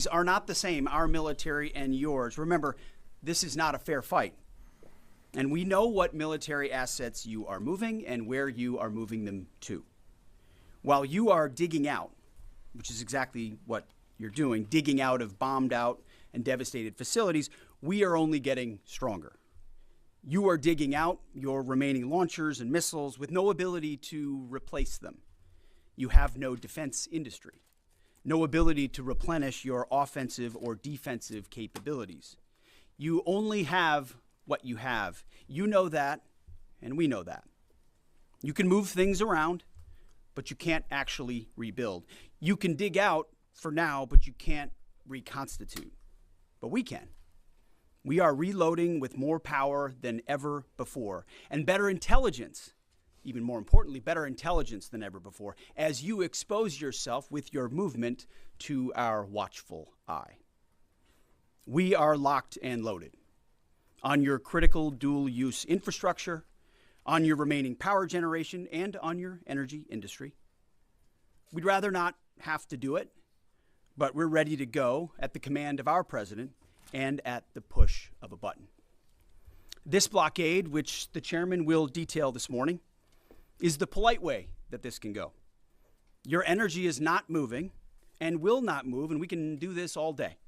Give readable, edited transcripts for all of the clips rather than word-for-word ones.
Are not the same, our military and yours. Remember, this is not a fair fight. And we know what military assets you are moving and where you are moving them to. While you are digging out, which is exactly what you're doing, digging out of bombed out and devastated facilities, we are only getting stronger. You are digging out your remaining launchers and missiles with no ability to replace them. You have no defense industry, no ability to replenish your offensive or defensive capabilities. You only have what you have. You know that, and we know that. You can move things around, but you can't actually rebuild. You can dig out for now, but you can't reconstitute. But we can. We are reloading with more power than ever before, and better intelligence, even more importantly, better intelligence than ever before, as you expose yourself with your movement to our watchful eye. We are locked and loaded on your critical dual-use infrastructure, on your remaining power generation, and on your energy industry. We'd rather not have to do it, but we're ready to go at the command of our president and at the push of a button. This blockade, which the chairman will detail this morning, is the polite way that this can go. Your energy is not moving and will not move, and we can do this all day.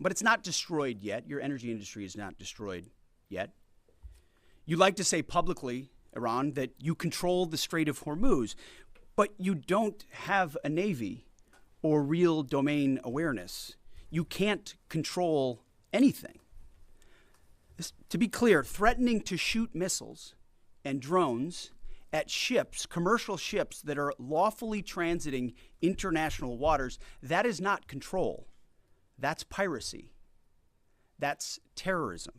But it's not destroyed yet. Your energy industry is not destroyed yet. You like to say publicly, Iran, that you control the Strait of Hormuz, but you don't have a navy or real domain awareness. You can't control anything. To be clear, threatening to shoot missiles and drones at ships, commercial ships that are lawfully transiting international waters, that is not control. That's piracy. That's terrorism.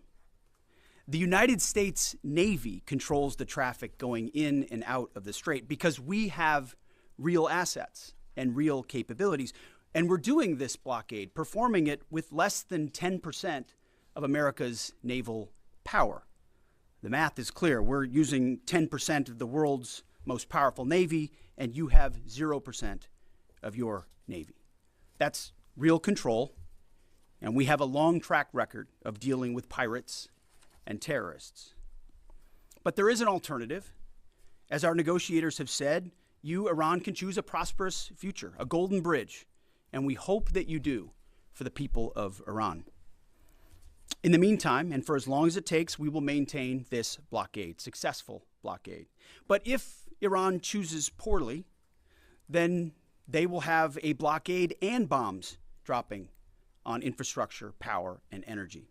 The United States Navy controls the traffic going in and out of the strait because we have real assets and real capabilities. And we're doing this blockade, performing it with less than 10% of America's naval power. The math is clear. We're using 10% of the world's most powerful navy, and you have 0% of your navy. That's real control, and we have a long track record of dealing with pirates and terrorists. But there is an alternative. As our negotiators have said, you, Iran, can choose a prosperous future, a golden bridge, and we hope that you do for the people of Iran. In the meantime, and for as long as it takes, we will maintain this blockade, successful blockade. But if Iran chooses poorly, then they will have a blockade and bombs dropping on infrastructure, power, and energy.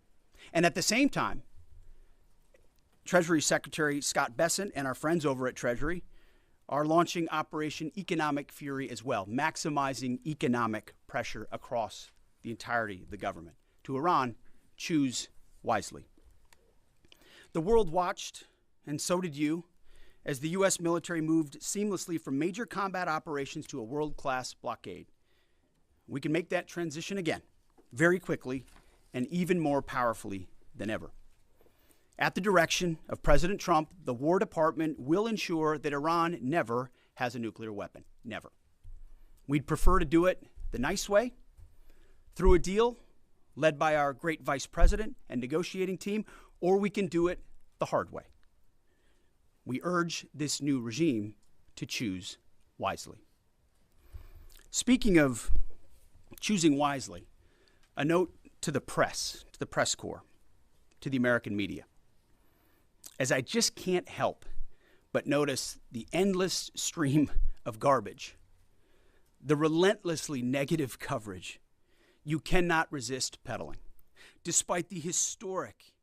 And at the same time, Treasury Secretary Scott Bessent and our friends over at Treasury are launching Operation Economic Fury as well, maximizing economic pressure across the entirety of the government. To Iran, choose wisely. The world watched, and so did you, as the U.S. military moved seamlessly from major combat operations to a world-class blockade. We can make that transition again, very quickly, and even more powerfully than ever. At the direction of President Trump, the War Department will ensure that Iran never has a nuclear weapon. Never. We'd prefer to do it the nice way, through a deal led by our great vice president and negotiating team, or we can do it the hard way. We urge this new regime to choose wisely. Speaking of choosing wisely, a note to the press corps, to the American media. As I just can't help but notice the endless stream of garbage, the relentlessly negative coverage, you cannot resist peddling, despite the historic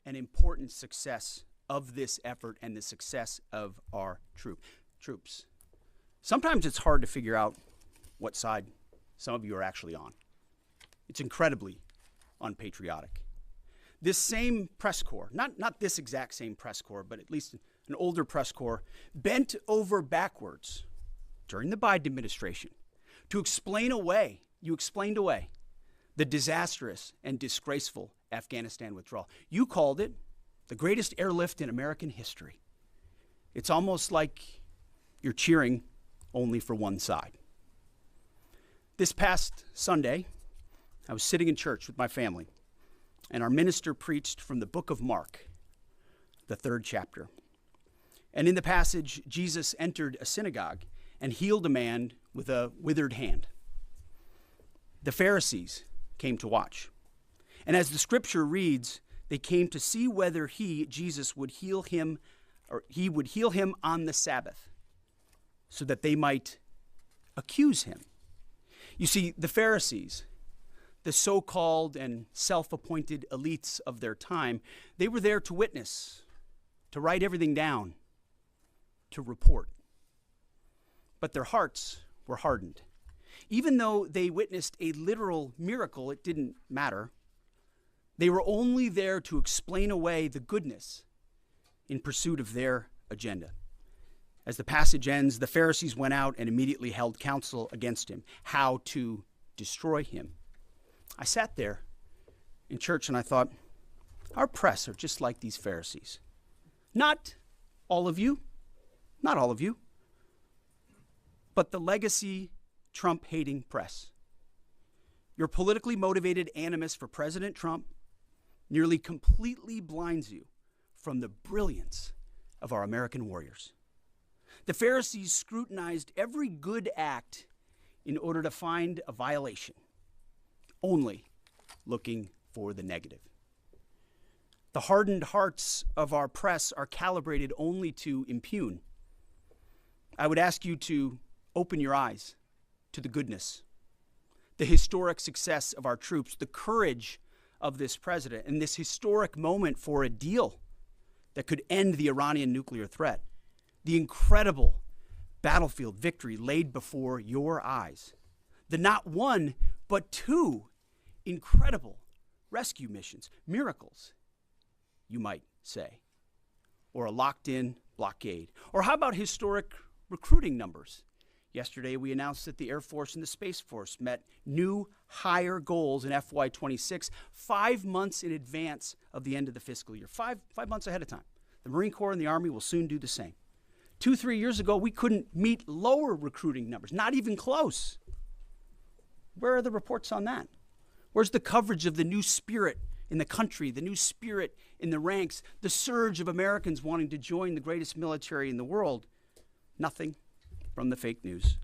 and important success of this effort and the success of our troops. Sometimes it's hard to figure out what side some of you are actually on. It's incredibly unpatriotic. This same press corps, not this exact same press corps, but at least an older press corps, bent over backwards during the Biden administration to explain away the disastrous and disgraceful Afghanistan withdrawal. You called it the greatest airlift in American history. It's almost like you're cheering only for one side. This past Sunday, I was sitting in church with my family, and our minister preached from the book of Mark, the 3rd chapter. And in the passage, Jesus entered a synagogue and healed a man with a withered hand. The Pharisees came to watch. And as the scripture reads, they came to see whether Jesus, would heal him, or he would heal him on the Sabbath, so that they might accuse him. You see, the Pharisees, the so-called and self-appointed elites of their time, they were there to witness, to write everything down, to report. But their hearts were hardened. Even though they witnessed a literal miracle, it didn't matter. They were only there to explain away the goodness in pursuit of their agenda. As the passage ends, the Pharisees went out and immediately held counsel against him, how to destroy him. I sat there in church and I thought, our press are just like these Pharisees. Not all of you, but the legacy Trump-hating press. Your politically motivated animus for President Trump nearly completely blinds you from the brilliance of our American warriors. The Pharisees scrutinized every good act in order to find a violation, only looking for the negative. The hardened hearts of our press are calibrated only to impugn. I would ask you to open your eyes to the goodness, the historic success of our troops, the courage of this president, and this historic moment for a deal that could end the Iranian nuclear threat, the incredible battlefield victory laid before your eyes, the not one, but 2 incredible rescue missions, miracles, you might say, or a locked-in blockade. Or how about historic recruiting numbers? Yesterday, we announced that the Air Force and the Space Force met new higher goals in FY26, 5 months in advance of the end of the fiscal year, five months ahead of time. The Marine Corps and the Army will soon do the same. 2-3 years ago, we couldn't meet lower recruiting numbers, not even close. Where are the reports on that? Where's the coverage of the new spirit in the country, the new spirit in the ranks, the surge of Americans wanting to join the greatest military in the world? Nothing from the fake news.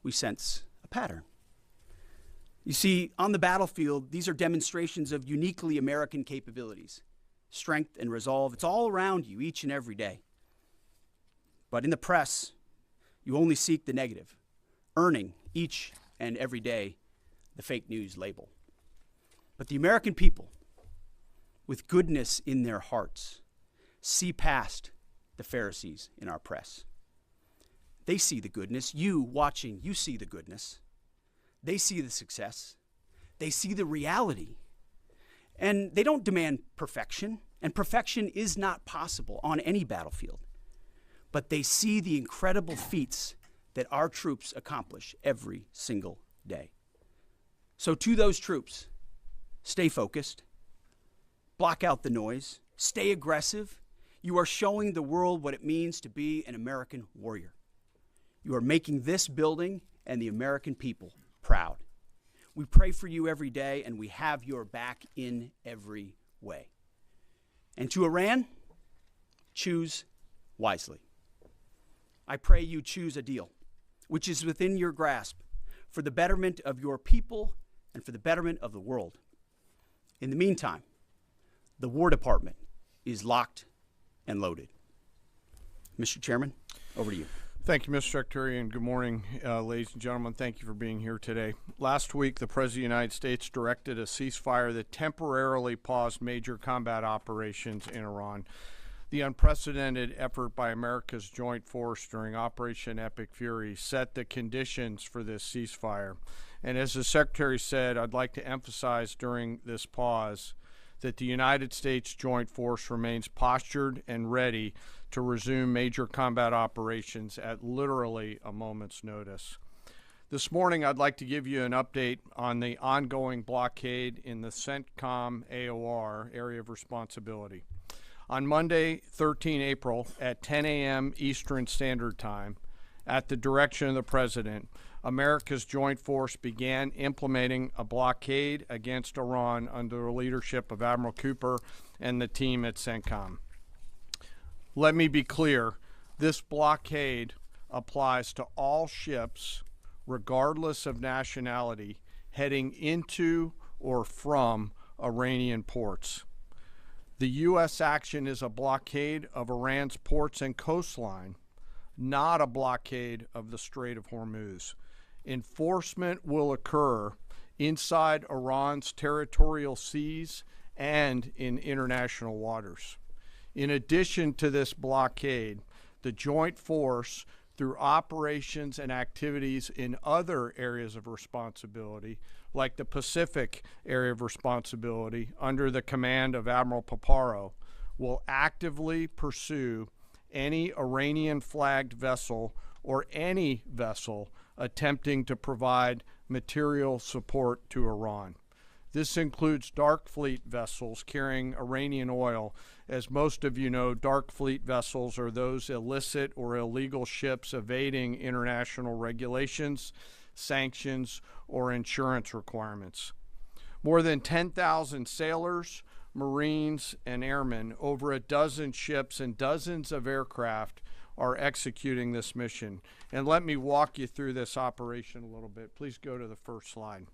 We sense a pattern. You see, on the battlefield, these are demonstrations of uniquely American capabilities, strength and resolve. It's all around you each and every day. But in the press, you only seek the negative, earning each and every day the fake news label. But the American people, with goodness in their hearts, see past the Pharisees in our press. They see the goodness. You watching, you see the goodness. They see the success. They see the reality. And they don't demand perfection, and perfection is not possible on any battlefield. But they see the incredible feats that our troops accomplish every single day. So to those troops, stay focused, block out the noise, stay aggressive. You are showing the world what it means to be an American warrior. You are making this building and the American people proud. We pray for you every day, and we have your back in every way. And to Iran, choose wisely. I pray you choose a deal which is within your grasp for the betterment of your people and for the betterment of the world. In the meantime, the War Department is locked and loaded. Mr. Chairman, over to you. Thank you, Mr. Secretary, and good morning, ladies and gentlemen. Thank you for being here today. Last week, the President of the United States directed a ceasefire that temporarily paused major combat operations in Iran. The unprecedented effort by America's joint force during Operation Epic Fury set the conditions for this ceasefire. And as the Secretary said, I'd like to emphasize during this pause that the United States Joint Force remains postured and ready to resume major combat operations at literally a moment's notice. This morning, I'd like to give you an update on the ongoing blockade in the CENTCOM AOR area of responsibility. On Monday, 13 April, at 10 a.m. Eastern Standard Time, at the direction of the President, America's joint force began implementing a blockade against Iran under the leadership of Admiral Cooper and the team at CENTCOM. Let me be clear, this blockade applies to all ships, regardless of nationality, heading into or from Iranian ports. The U.S. action is a blockade of Iran's ports and coastline, not a blockade of the Strait of Hormuz. Enforcement will occur inside Iran's territorial seas and in international waters. In addition to this blockade, the joint force, through operations and activities in other areas of responsibility, like the Pacific area of responsibility under the command of Admiral Paparo, will actively pursue any Iranian-flagged vessel or any vessel attempting to provide material support to Iran. This includes dark fleet vessels carrying Iranian oil. As most of you know, dark fleet vessels are those illicit or illegal ships evading international regulations, sanctions, or insurance requirements. More than 10,000 sailors, Marines, and airmen, over a dozen ships and dozens of aircraft are executing this mission. And let me walk you through this operation a little bit. Please go to the first slide.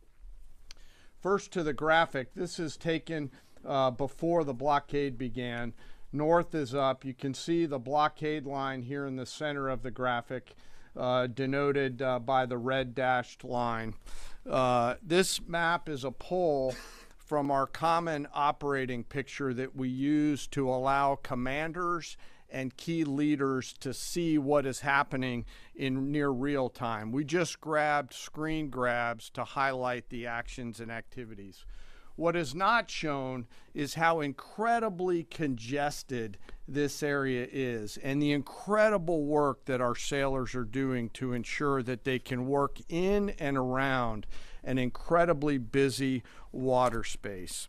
First to the graphic. This is taken before the blockade began. North is up. You can see the blockade line here in the center of the graphic, denoted by the red dashed line. This map is a pull from our common operating picture that we use to allow commanders and key leaders to see what is happening in near real time. We just grabbed screen grabs to highlight the actions and activities. What is not shown is how incredibly congested this area is and the incredible work that our sailors are doing to ensure that they can work in and around an incredibly busy water space.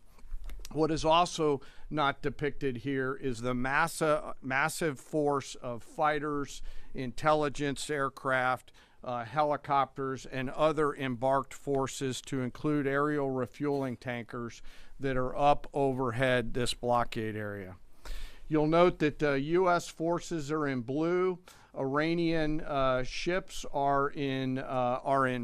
What is also not depicted here is the massive force of fighters, intelligence aircraft, helicopters, and other embarked forces, to include aerial refueling tankers, that are up overhead this blockade area. You'll note that U.S. forces are in blue, Iranian ships are in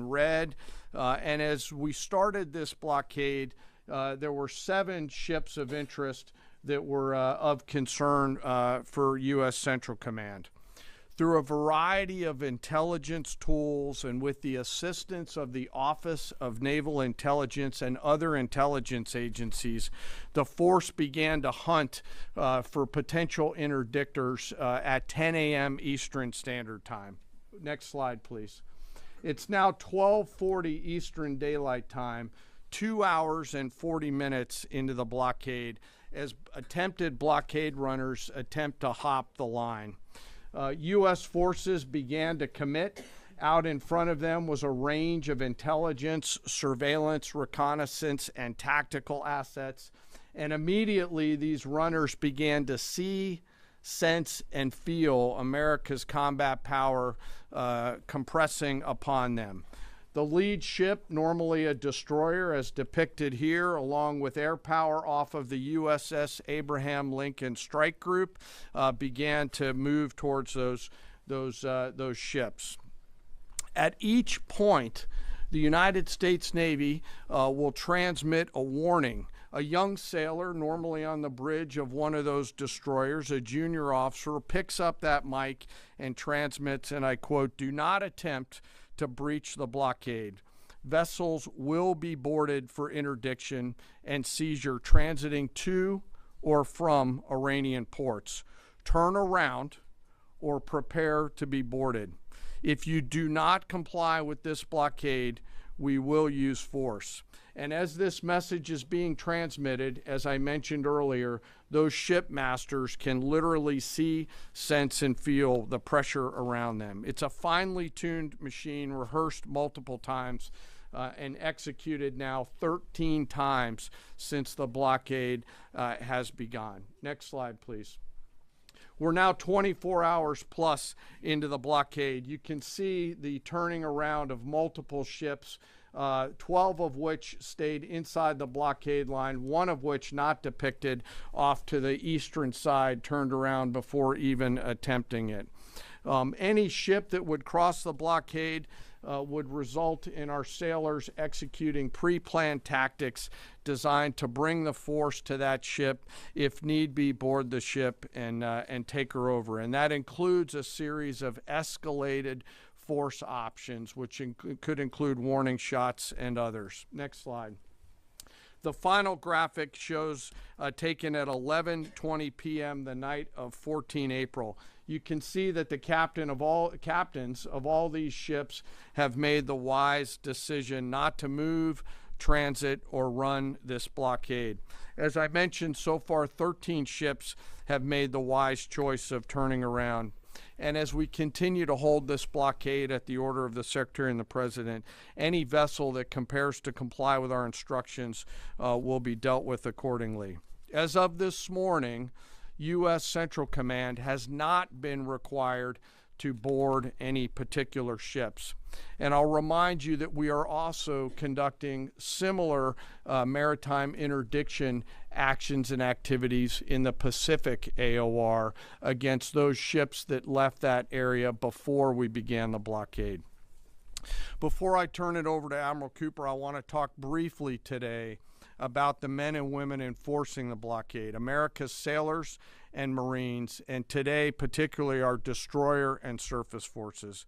red, and as we started this blockade, there were 7 ships of interest that were of concern for U.S. Central Command. Through a variety of intelligence tools and with the assistance of the Office of Naval Intelligence and other intelligence agencies, the force began to hunt for potential interdictors at 10 a.m. Eastern Standard Time. Next slide, please. It's now 12:40 Eastern Daylight Time, 2 hours and 40 minutes into the blockade, as attempted blockade runners attempt to hop the line. U.S. forces began to commit. Out in front of them was a range of intelligence, surveillance, reconnaissance, and tactical assets. And immediately these runners began to see, sense, and feel America's combat power compressing upon them. The lead ship, normally a destroyer as depicted here, along with air power off of the USS Abraham Lincoln Strike Group, began to move towards those ships. At each point, the United States Navy will transmit a warning. A young sailor, normally on the bridge of one of those destroyers, a junior officer, picks up that mic and transmits, and I quote, "Do not attempt to breach the blockade. Vessels will be boarded for interdiction and seizure transiting to or from Iranian ports. Turn around or prepare to be boarded. If you do not comply with this blockade, we will use force." And as this message is being transmitted, as I mentioned earlier, those shipmasters can literally see, sense, and feel the pressure around them. It's a finely tuned machine, rehearsed multiple times, and executed now 13 times since the blockade has begun. Next slide, please. We're now 24 hours plus into the blockade. You can see the turning around of multiple ships, 12 of which stayed inside the blockade line, one of which not depicted off to the eastern side, turned around before even attempting it. Any ship that would cross the blockade would result in our sailors executing pre-planned tactics designed to bring the force to that ship, if need be, board the ship and take her over. And that includes a series of escalated force options, which could include warning shots and others. Next slide. The final graphic shows taken at 11:20 p.m. the night of 14 April. You can see that the captains of all these ships have made the wise decision not to move, transit, or run this blockade. As I mentioned, so far 13 ships have made the wise choice of turning around. And as we continue to hold this blockade at the order of the Secretary and the President, any vessel that compares to comply with our instructions will be dealt with accordingly. As of this morning, U.S. Central Command has not been required to board any particular ships. And I'll remind you that we are also conducting similar maritime interdiction actions and activities in the Pacific AOR against those ships that left that area before we began the blockade. Before I turn it over to Admiral Cooper, I want to talk briefly today about the men and women enforcing the blockade, America's sailors and Marines, and today particularly our destroyer and surface forces.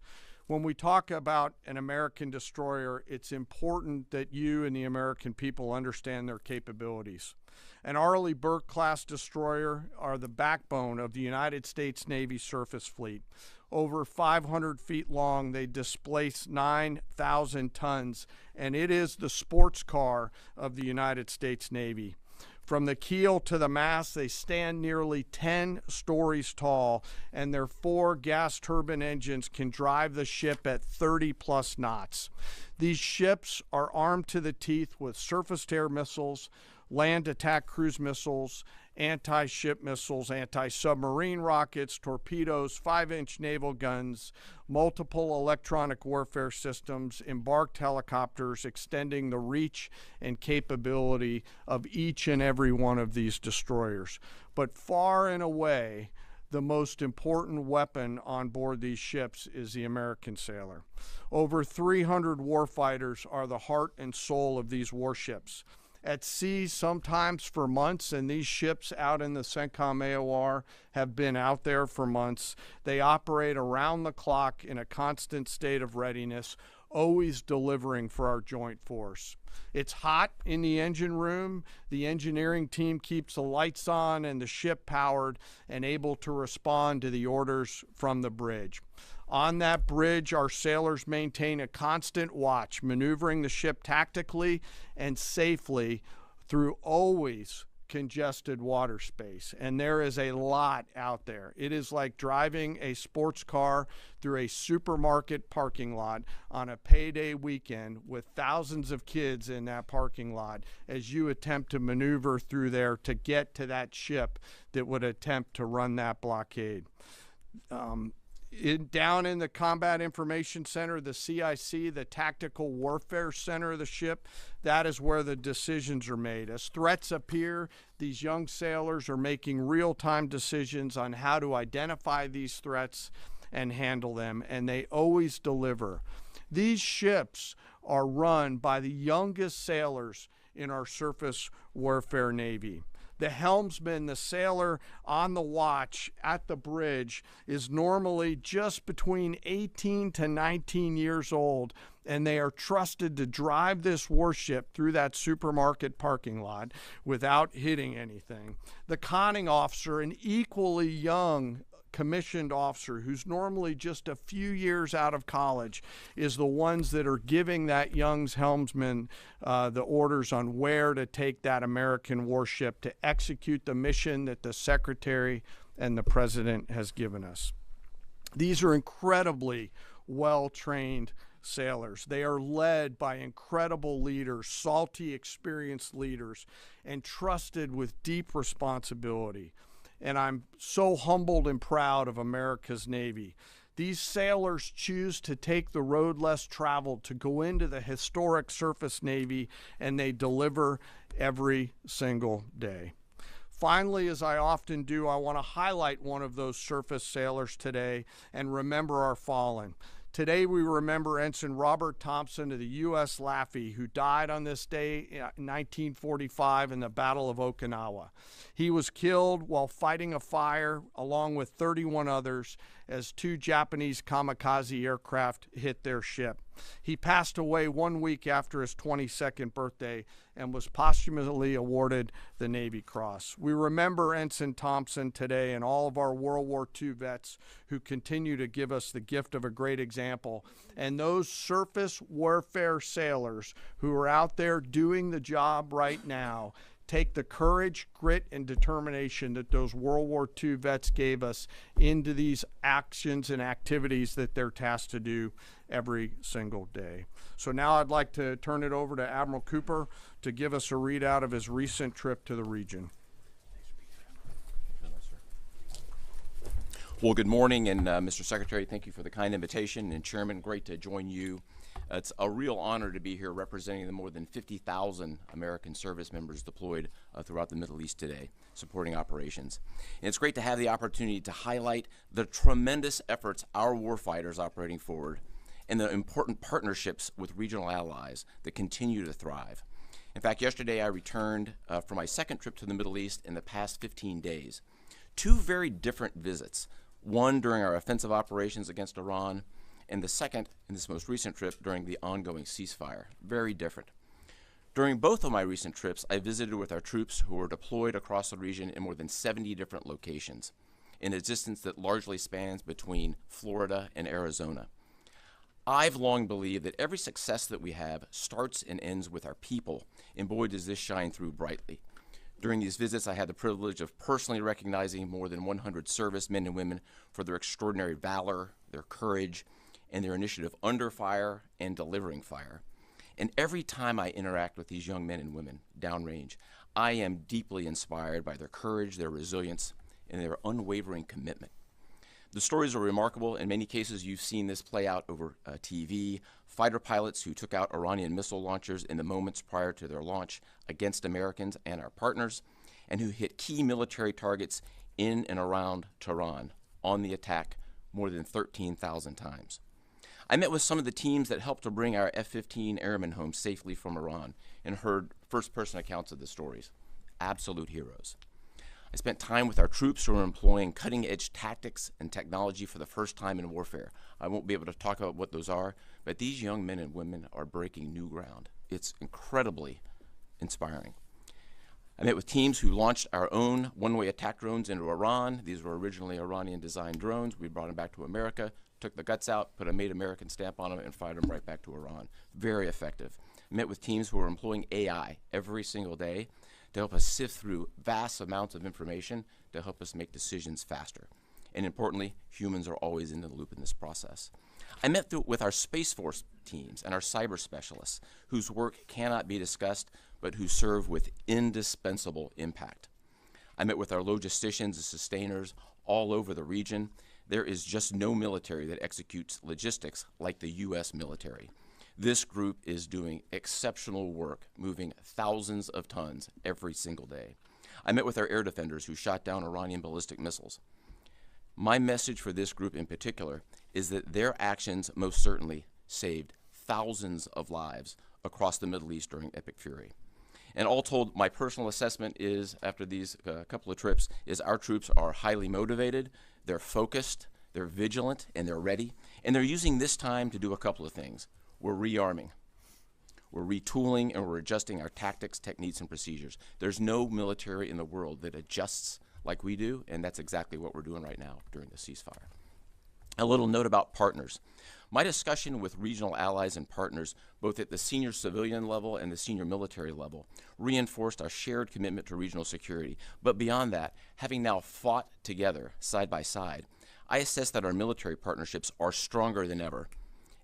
When we talk about an American destroyer, it's important that you and the American people understand their capabilities. An Arleigh Burke-class destroyer are the backbone of the United States Navy surface fleet. Over 500 feet long, they displace 9,000 tons, and it is the sports car of the United States Navy. From the keel to the mast, they stand nearly 10 stories tall, and their 4 gas turbine engines can drive the ship at 30-plus knots. These ships are armed to the teeth with surface-to-air missiles, land attack cruise missiles, anti-ship missiles, anti-submarine rockets, torpedoes, 5-inch naval guns, multiple electronic warfare systems, embarked helicopters, extending the reach and capability of each and every one of these destroyers. But far and away, the most important weapon on board these ships is the American sailor. Over 300 warfighters are the heart and soul of these warships. At sea, sometimes for months, and these ships out in the CENTCOM AOR have been out there for months. They operate around the clock in a constant state of readiness, always delivering for our joint force. It's hot in the engine room. The engineering team keeps the lights on and the ship powered and able to respond to the orders from the bridge. On that bridge, our sailors maintain a constant watch, maneuvering the ship tactically and safely through always congested water space. And there is a lot out there. It is like driving a sports car through a supermarket parking lot on a payday weekend with thousands of kids in that parking lot as you attempt to maneuver through there to get to that ship that would attempt to run that blockade. Down in the Combat Information Center, the CIC, the Tactical Warfare Center of the ship, that is where the decisions are made. As threats appear, these young sailors are making real-time decisions on how to identify these threats and handle them, and they always deliver. These ships are run by the youngest sailors in our surface warfare Navy. The helmsman, the sailor on the watch at the bridge, is normally just between 18 to 19 years old, and they are trusted to drive this warship through that supermarket parking lot without hitting anything. The conning officer, an equally young commissioned officer who's normally just a few years out of college, is the ones that are giving that young helmsman the orders on where to take that American warship to execute the mission that the Secretary and the President has given us. These are incredibly well-trained sailors. They are led by incredible leaders, salty, experienced leaders, and trusted with deep responsibility. and I'm so humbled and proud of America's Navy. These sailors choose to take the road less traveled to go into the historic surface Navy, and they deliver every single day. Finally, as I often do, I want to highlight one of those surface sailors today and remember our fallen. Today we remember Ensign Robert Thompson of the U.S. Laffey, who died on this day in 1945 in the Battle of Okinawa. He was killed while fighting a fire along with 31 others as 2 Japanese kamikaze aircraft hit their ship. He passed away 1 week after his 22nd birthday and was posthumously awarded the Navy Cross. We remember Ensign Thompson today and all of our World War II vets who continue to give us the gift of a great example. And those surface warfare sailors who are out there doing the job right now take the courage, grit, and determination that those World War II vets gave us into these actions and activities that they're tasked to do every single day. So now I'd like to turn it over to Admiral Cooper to give us a readout of his recent trip to the region. Well, good morning, and Mr. Secretary, thank you for the kind invitation, and Chairman, great to join you. It's a real honor to be here representing the more than 50,000 American service members deployed throughout the Middle East today, supporting operations. And it's great to have the opportunity to highlight the tremendous efforts our warfighters operating forward and the important partnerships with regional allies that continue to thrive. In fact, yesterday I returned from my second trip to the Middle East in the past 15 days. 2 very different visits, one during our offensive operations against Iran, and the second in this most recent trip during the ongoing ceasefire. Very different. During both of my recent trips, I visited with our troops who were deployed across the region in more than 70 different locations, in a distance that largely spans between Florida and Arizona. I've long believed that every success that we have starts and ends with our people, and boy does this shine through brightly. During these visits, I had the privilege of personally recognizing more than 100 servicemen and women for their extraordinary valor, their courage, and their initiative under fire and delivering fire. And every time I interact with these young men and women downrange, I am deeply inspired by their courage, their resilience, and their unwavering commitment. The stories are remarkable. In many cases, you've seen this play out over TV. Fighter pilots who took out Iranian missile launchers in the moments prior to their launch against Americans and our partners, and who hit key military targets in and around Tehran on the attack more than 13,000 times. I met with some of the teams that helped to bring our F-15 airmen home safely from Iran and heard first-person accounts of the stories. Absolute heroes. I spent time with our troops who are employing cutting-edge tactics and technology for the first time in warfare. I won't be able to talk about what those are, but these young men and women are breaking new ground. It's incredibly inspiring. I met with teams who launched our own one-way attack drones into Iran. These were originally Iranian-designed drones. We brought them back to America, took the guts out, put a Made American stamp on them, and fired them right back to Iran. Very effective. I met with teams who are employing AI every single day to help us sift through vast amounts of information to help us make decisions faster. And importantly, humans are always in the loop in this process. I met with our Space Force teams and our cyber specialists, whose work cannot be discussed, but who serve with indispensable impact. I met with our logisticians and sustainers all over the region. There is just no military that executes logistics like the U.S. military. This group is doing exceptional work, moving thousands of tons every single day. I met with our air defenders who shot down Iranian ballistic missiles. My message for this group in particular is that their actions most certainly saved thousands of lives across the Middle East during Epic Fury. And all told, my personal assessment is, after these couple of trips, is our troops are highly motivated, they're focused, they're vigilant, and they're ready. And they're using this time to do a couple of things. We're rearming, we're retooling, and we're adjusting our tactics, techniques, and procedures. There's no military in the world that adjusts like we do, and that's exactly what we're doing right now during the ceasefire. A little note about partners. My discussion with regional allies and partners, both at the senior civilian level and the senior military level, reinforced our shared commitment to regional security. But beyond that, having now fought together side by side, I assess that our military partnerships are stronger than ever,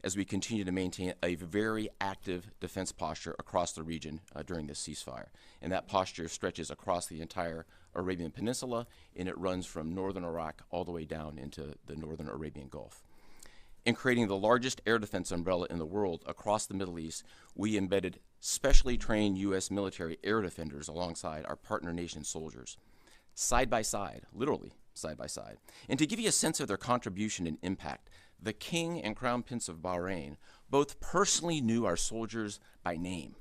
as we continue to maintain a very active defense posture across the region during this ceasefire. And that posture stretches across the entire Arabian Peninsula, and it runs from northern Iraq all the way down into the northern Arabian Gulf. In creating the largest air defense umbrella in the world across the Middle East, we embedded specially trained U.S. military air defenders alongside our partner nation soldiers, side by side, literally side by side. And to give you a sense of their contribution and impact, the King and Crown Prince of Bahrain both personally knew our soldiers by name.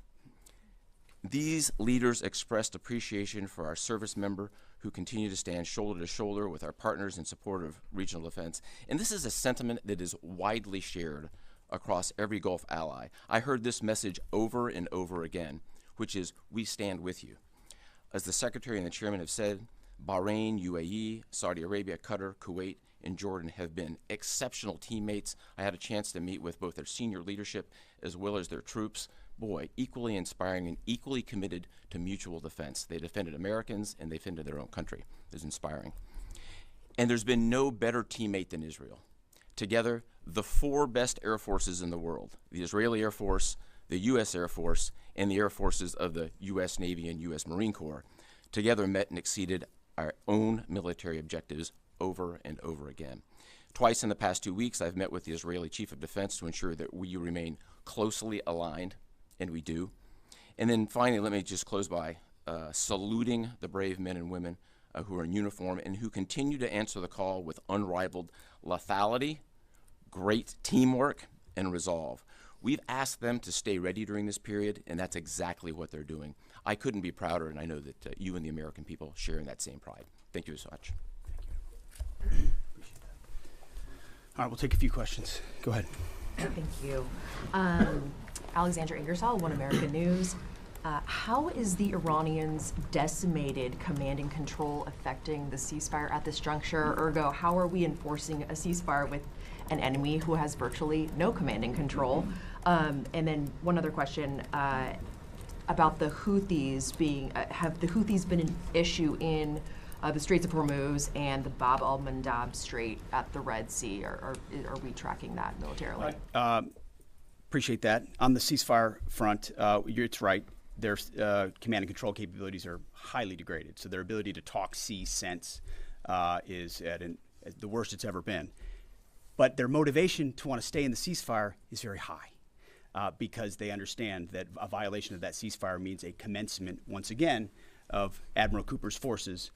These leaders expressed appreciation for our service member who continue to stand shoulder to shoulder with our partners in support of regional defense. And this is a sentiment that is widely shared across every Gulf ally. I heard this message over and over again, which is, we stand with you. As the Secretary and the Chairman have said, Bahrain, UAE, Saudi Arabia, Qatar, Kuwait, and Jordan have been exceptional teammates. I had a chance to meet with both their senior leadership as well as their troops. Boy, equally inspiring and equally committed to mutual defense. They defended Americans and they defended their own country. It was inspiring. And there's been no better teammate than Israel. Together, the four best air forces in the world, the Israeli Air Force, the U.S. Air Force, and the air forces of the U.S. Navy and U.S. Marine Corps, together met and exceeded our own military objectives over and over again. Twice in the past 2 weeks, I've met with the Israeli Chief of Defense to ensure that we remain closely aligned, and we do. And then finally, let me just close by saluting the brave men and women who are in uniform and who continue to answer the call with unrivaled lethality, great teamwork, and resolve. We've asked them to stay ready during this period, and that's exactly what they're doing. I couldn't be prouder, and I know that you and the American people share in that same pride. Thank you so much. All right, we'll take a few questions. Go ahead. Thank you. Alexandra Ingersoll, One American News. How is the Iranians' decimated command and control affecting the ceasefire at this juncture? Ergo, how are we enforcing a ceasefire with an enemy who has virtually no command and control? And then one other question about the Houthis being, have the Houthis been an issue in the Straits of Hormuz and the Bab al-Mandab Strait at the Red Sea? Or are we tracking that militarily? Appreciate that. On the ceasefire front, it's right. Their command and control capabilities are highly degraded. So their ability to talk, see, sense is at the worst it's ever been. But their motivation to want to stay in the ceasefire is very high because they understand that a violation of that ceasefire means a commencement, once again, of Admiral Cooper's forces,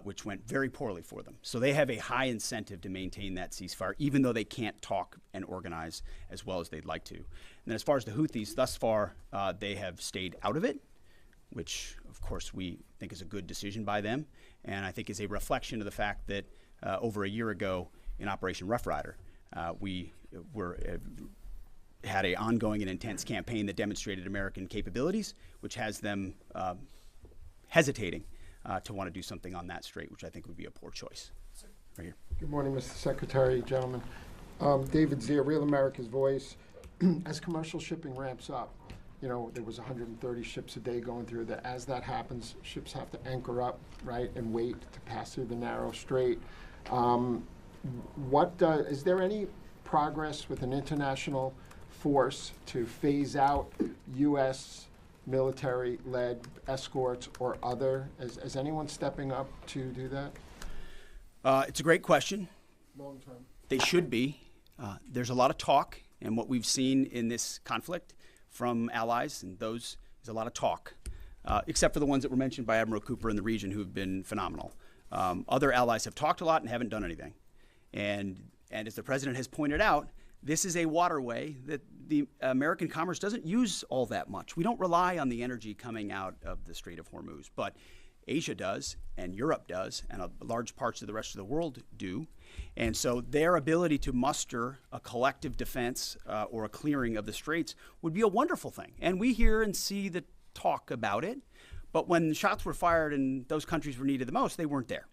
which went very poorly for them. So they have a high incentive to maintain that ceasefire, even though they can't talk and organize as well as they'd like to. And then as far as the Houthis, thus far, they have stayed out of it, which, of course, we think is a good decision by them, and I think is a reflection of the fact that over a year ago in Operation Rough Rider, we had an ongoing and intense campaign that demonstrated American capabilities, which has them hesitating to want to do something on that strait, which I think would be a poor choice. Right here. Good morning, Mr. Secretary, gentlemen. David Zier, Real America's Voice. As commercial shipping ramps up, you know, there was 130 ships a day going through there. As that happens, ships have to anchor up, right, and wait to pass through the narrow strait. Is there any progress with an international force to phase out U.S. military-led escorts or other? Is anyone stepping up to do that? It's a great question. Long term. They should be. There's a lot of talk, and what we've seen in this conflict from allies, and those is a lot of talk, except for the ones that were mentioned by Admiral Cooper in the region who have been phenomenal. Other allies have talked a lot and haven't done anything. And as the president has pointed out, this is a waterway that the American commerce doesn't use all that much. We don't rely on the energy coming out of the Strait of Hormuz, but Asia does, and Europe does, and large parts of the rest of the world do. And so their ability to muster a collective defense or a clearing of the straits would be a wonderful thing. And we hear and see the talk about it, but when shots were fired and those countries were needed the most, they weren't there.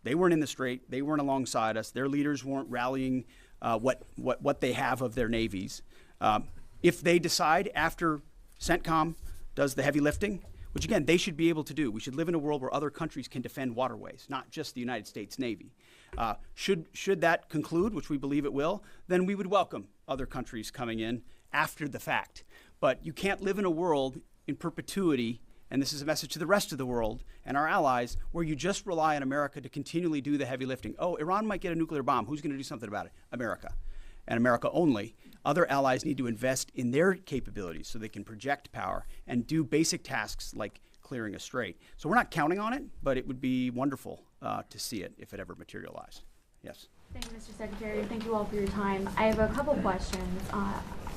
They weren't in the strait. They weren't alongside us. Their leaders weren't rallying what they have of their navies. If they decide after CENTCOM does the heavy lifting, which again, they should be able to do. We should live in a world where other countries can defend waterways, not just the United States Navy. Should that conclude, which we believe it will, then we would welcome other countries coming in after the fact. But you can't live in a world in perpetuity, and this is a message to the rest of the world and our allies, where you just rely on America to continually do the heavy lifting. Oh, Iran might get a nuclear bomb. Who's going to do something about it? America. And America only. Other allies need to invest in their capabilities so they can project power and do basic tasks like clearing a strait. So we're not counting on it, but it would be wonderful to see it if it ever materialized. Yes. Thank you, Mr. Secretary. Thank you all for your time. I have a couple questions.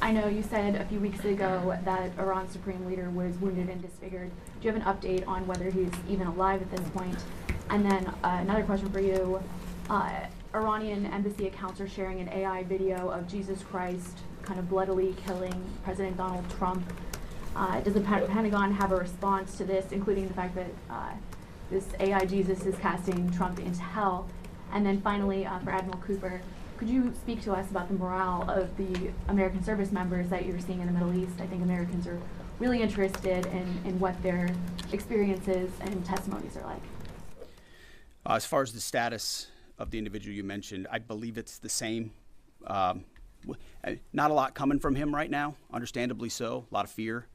I know you said a few weeks ago that Iran's supreme leader was wounded and disfigured. Do you have an update on whether he's even alive at this point? And then another question for you. Iranian embassy accounts are sharing an AI video of Jesus Christ kind of bloodily killing President Donald Trump. Does the Pentagon have a response to this, including the fact that this AI Jesus is casting Trump into hell? And then finally, for Admiral Cooper, could you speak to us about the morale of the American service members that you're seeing in the Middle East? I think Americans are really interested in what their experiences and testimonies are like. As far as the status of the individual you mentioned, I believe it's the same. Not a lot coming from him right now, understandably so, a lot of fear.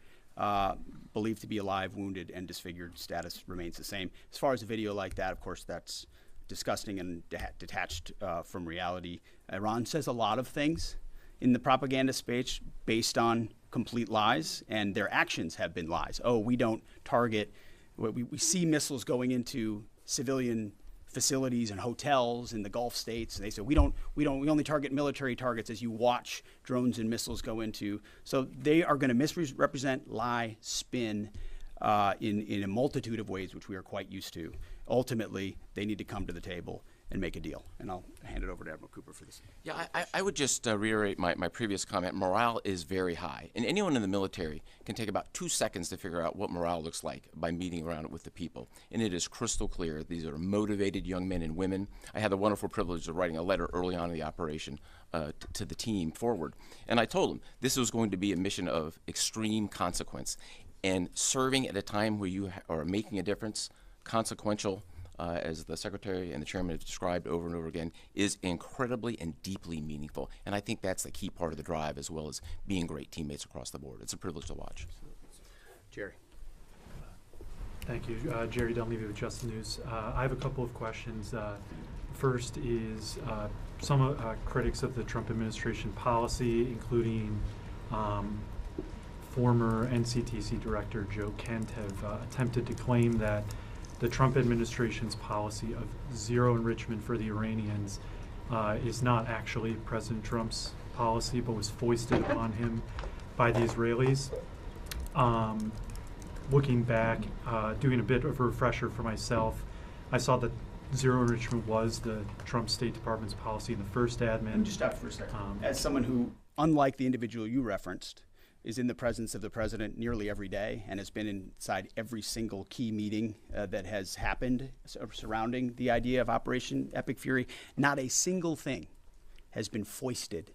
Believed to be alive, wounded, and disfigured. Status remains the same. As far as a video like that, of course, that's disgusting and detached from reality. Iran says a lot of things in the propaganda space based on complete lies, and their actions have been lies. Oh, we don't target, we see missiles going into civilian facilities and hotels in the Gulf states. And they say we only target military targets, as you watch drones and missiles go into. So they are going to misrepresent, lie, spin in a multitude of ways, which we are quite used to. Ultimately, they need to come to the table and make a deal. And I'll hand it over to Admiral Cooper for this. Yeah, I would just reiterate my previous comment. Morale is very high. And anyone in the military can take about 2 seconds to figure out what morale looks like by meeting around it with the people. And it is crystal clear. These are motivated young men and women. I had the wonderful privilege of writing a letter early on in the operation to the team forward. And I told them this was going to be a mission of extreme consequence. And serving at a time where you are making a difference, consequential, as the Secretary and the Chairman have described over and over again, is incredibly and deeply meaningful. And I think that's the key part of the drive, as well as being great teammates across the board. It's a privilege to watch. Jerry. Thank you. Jerry Dunleavy with Just the News. I have a couple of questions. First is some critics of the Trump administration policy, including former NCTC Director Joe Kent, have attempted to claim that the Trump administration's policy of zero enrichment for the Iranians is not actually President Trump's policy, but was foisted upon him by the Israelis. Looking back, doing a bit of a refresher for myself, I saw that zero enrichment was the Trump State Department's policy in the first admin. Let me just stop for a second. As someone who, unlike the individual you referenced, is in the presence of the president nearly every day and has been inside every single key meeting that has happened surrounding the idea of Operation Epic Fury, not a single thing has been foisted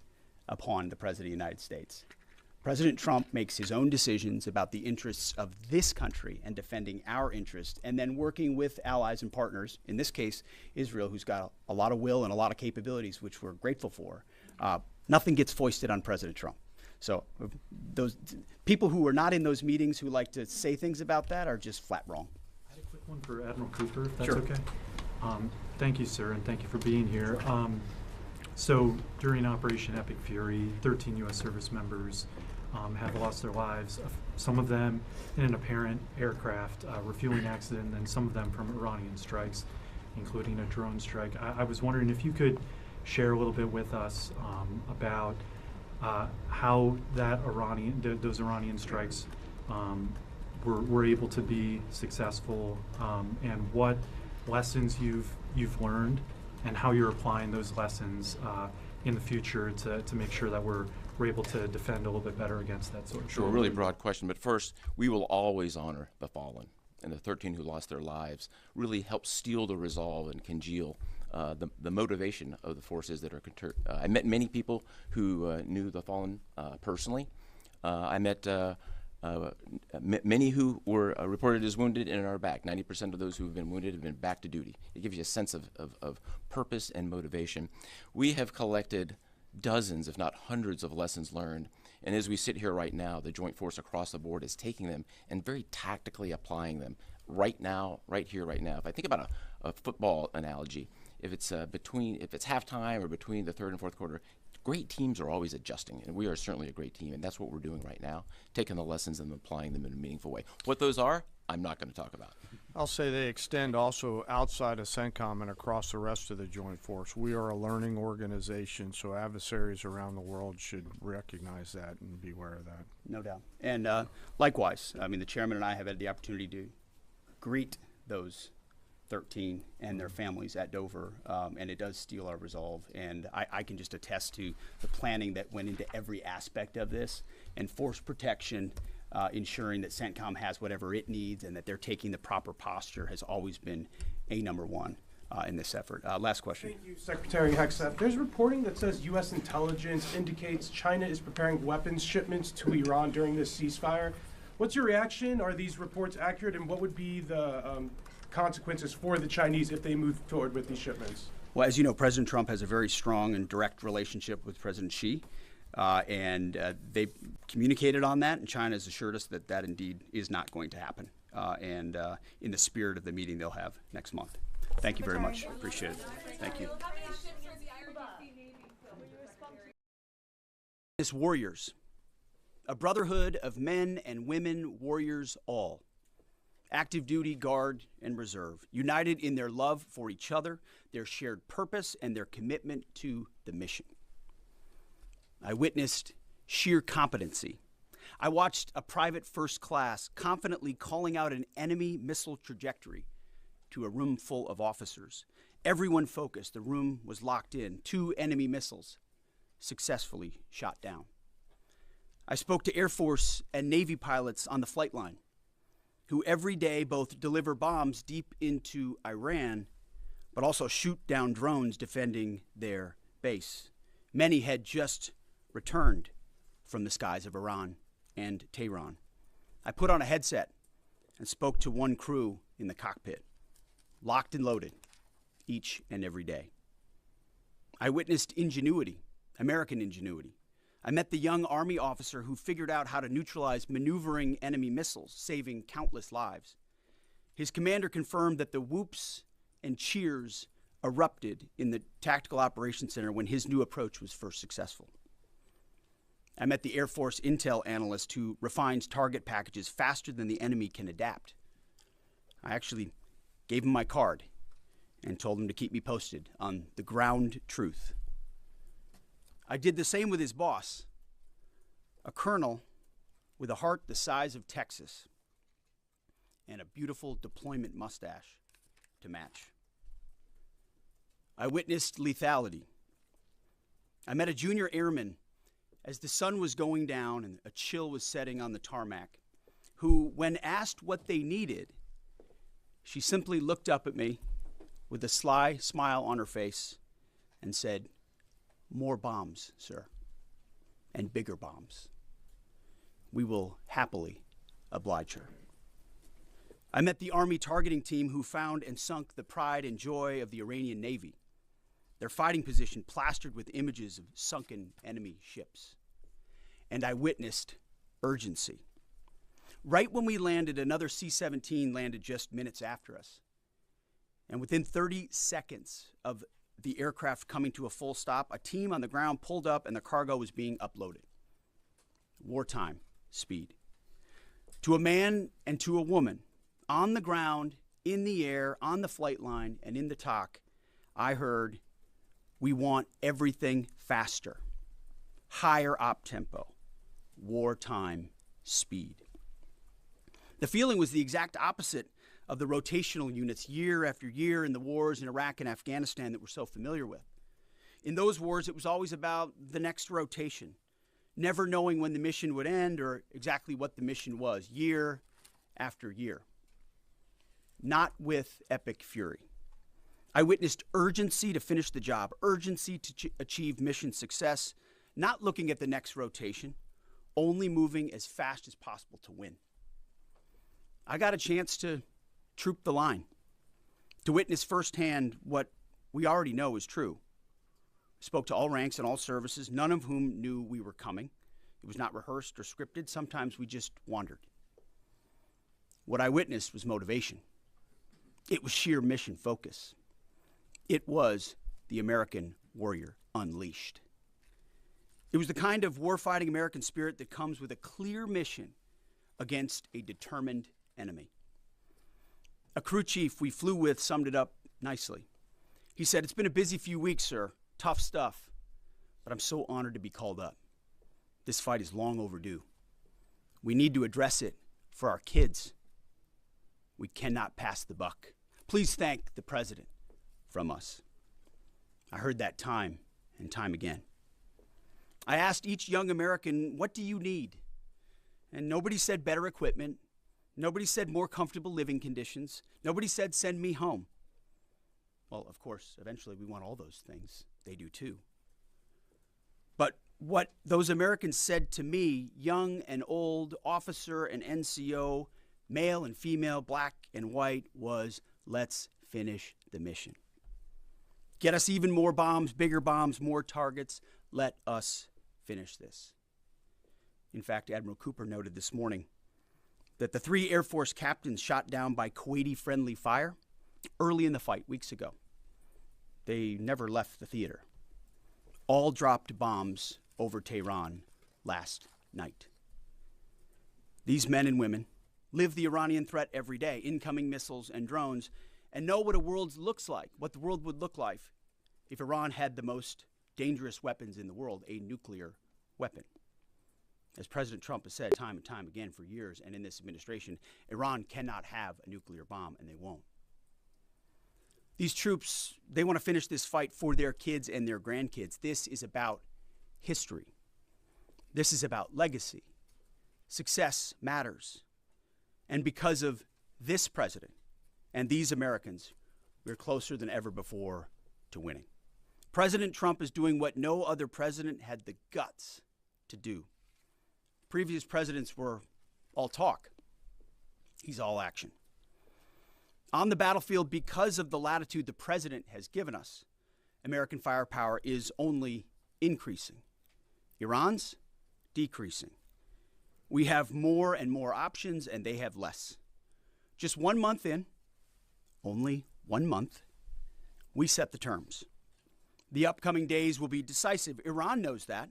upon the President of the United States. President Trump makes his own decisions about the interests of this country and defending our interests, and then working with allies and partners, in this case, Israel, who's got a lot of will and a lot of capabilities, which we're grateful for. Nothing gets foisted on President Trump. So those people who are not in those meetings who like to say things about that are just flat wrong. I had a quick one for Admiral Cooper, if that's Sure. okay. Thank you, sir, and thank you for being here. So during Operation Epic Fury, 13 U.S. service members have lost their lives, some of them in an apparent aircraft refueling accident, and some of them from Iranian strikes, including a drone strike. I was wondering if you could share a little bit with us about how those Iranian strikes were able to be successful, and what lessons you've learned, and how you're applying those lessons in the future to make sure that we're able to defend a little bit better against that sort of Sure, a really broad question. But first, we will always honor the fallen, and the 13 who lost their lives really helped steel the resolve and congeal the motivation of the forces that are I met many people who knew the fallen personally. I met many who were reported as wounded and are back. 90% of those who have been wounded have been back to duty. It gives you a sense of purpose and motivation. We have collected dozens, if not hundreds, of lessons learned. And as we sit here right now, the Joint Force across the board is taking them and very tactically applying them right now, right here, right now. If I think about a football analogy, if it's halftime or between the third and fourth quarter, great teams are always adjusting, and we are certainly a great team, and that's what we're doing right now, taking the lessons and applying them in a meaningful way. What those are, I'm not going to talk about. I'll say they extend also outside of CENTCOM and across the rest of the Joint Force. We are a learning organization, so adversaries around the world should recognize that and be aware of that. No doubt. And likewise, I mean, the chairman and I have had the opportunity to greet those 13 and their families at Dover, and it does steel our resolve. And I can just attest to the planning that went into every aspect of this, and force protection, ensuring that CENTCOM has whatever it needs and that they're taking the proper posture has always been number one in this effort. Last question. Thank you, Secretary Hegseth. There's reporting that says U.S. intelligence indicates China is preparing weapons shipments to Iran during this ceasefire. What's your reaction? Are these reports accurate, and what would be the consequences for the Chinese if they move forward with these shipments? Well, as you know, President Trump has a very strong and direct relationship with President Xi, and they communicated on that, and China has assured us that that indeed is not going to happen, and in the spirit of the meeting they'll have next month. Thank you very much. Appreciate it. Thank you. As warriors, a brotherhood of men and women warriors all, active duty, guard, and reserve, united in their love for each other, their shared purpose, and their commitment to the mission. I witnessed sheer competency. I watched a private first class confidently calling out an enemy missile trajectory to a room full of officers. Everyone focused. The room was locked in. 2 enemy missiles successfully shot down. I spoke to Air Force and Navy pilots on the flight line, who every day both deliver bombs deep into Iran, but also shoot down drones defending their base. Many had just returned from the skies of Iran and Tehran. I put on a headset and spoke to one crew in the cockpit, locked and loaded, each and every day. I witnessed ingenuity, American ingenuity. I met the young Army officer who figured out how to neutralize maneuvering enemy missiles, saving countless lives. His commander confirmed that the whoops and cheers erupted in the Tactical Operations Center when his new approach was first successful. I met the Air Force intel analyst who refines target packages faster than the enemy can adapt. I actually gave him my card and told him to keep me posted on the ground truth. I did the same with his boss, a colonel with a heart the size of Texas and a beautiful deployment mustache to match. I witnessed lethality. I met a junior airman as the sun was going down and a chill was setting on the tarmac, who, when asked what they needed, she simply looked up at me with a sly smile on her face and said, "More bombs, sir, and bigger bombs. We will happily oblige her." I met the Army targeting team who found and sunk the pride and joy of the Iranian Navy, their fighting position plastered with images of sunken enemy ships. And I witnessed urgency. Right when we landed, another C-17 landed just minutes after us. And within 30 seconds of the aircraft coming to a full stop, a team on the ground pulled up and the cargo was being uploaded. Wartime speed. To a man and to a woman, on the ground, in the air, on the flight line, and in the TOC, I heard, "We want everything faster, higher op tempo, wartime speed." The feeling was the exact opposite of the rotational units year after year in the wars in Iraq and Afghanistan that we're so familiar with. In those wars, it was always about the next rotation, never knowing when the mission would end or exactly what the mission was, year after year. Not with Epic Fury. I witnessed urgency to finish the job, urgency to achieve mission success, not looking at the next rotation only moving as fast as possible to win. I got a chance to troop the line, to witness firsthand what we already know is true. I spoke to all ranks and all services, none of whom knew we were coming. It was not rehearsed or scripted. Sometimes we just wandered. What I witnessed was motivation. It was sheer mission focus. It was the American warrior unleashed. It was the kind of warfighting American spirit that comes with a clear mission against a determined enemy. A crew chief we flew with summed it up nicely. He said, "It's been a busy few weeks, sir. Tough stuff. But I'm so honored to be called up. This fight is long overdue. We need to address it for our kids. We cannot pass the buck. Please thank the president from us." I heard that time and time again. I asked each young American, "What do you need?" And nobody said better equipment. Nobody said more comfortable living conditions. Nobody said send me home. Well, of course, eventually we want all those things. They do too. But what those Americans said to me, young and old, officer and NCO, male and female, black and white, was, "Let's finish the mission. Get us even more bombs, bigger bombs, more targets. Let us finish this." In fact, Admiral Cooper noted this morning that the 3 Air Force captains shot down by Kuwaiti-friendly fire early in the fight weeks ago. They never left the theater. All dropped bombs over Tehran last night. These men and women live the Iranian threat every day, incoming missiles and drones, and know what a world looks like, what the world would look like if Iran had the most dangerous weapons in the world, a nuclear weapon. As President Trump has said time and time again for years, and in this administration, Iran cannot have a nuclear bomb, and they won't. These troops, they want to finish this fight for their kids and their grandkids. This is about history. This is about legacy. Success matters. And because of this president and these Americans, we're closer than ever before to winning. President Trump is doing what no other president had the guts to do. Previous presidents were all talk. He's all action. On the battlefield, because of the latitude the president has given us, American firepower is only increasing. Iran's decreasing. We have more and more options, and they have less. Just 1 month in, only 1 month, we set the terms. The upcoming days will be decisive. Iran knows that,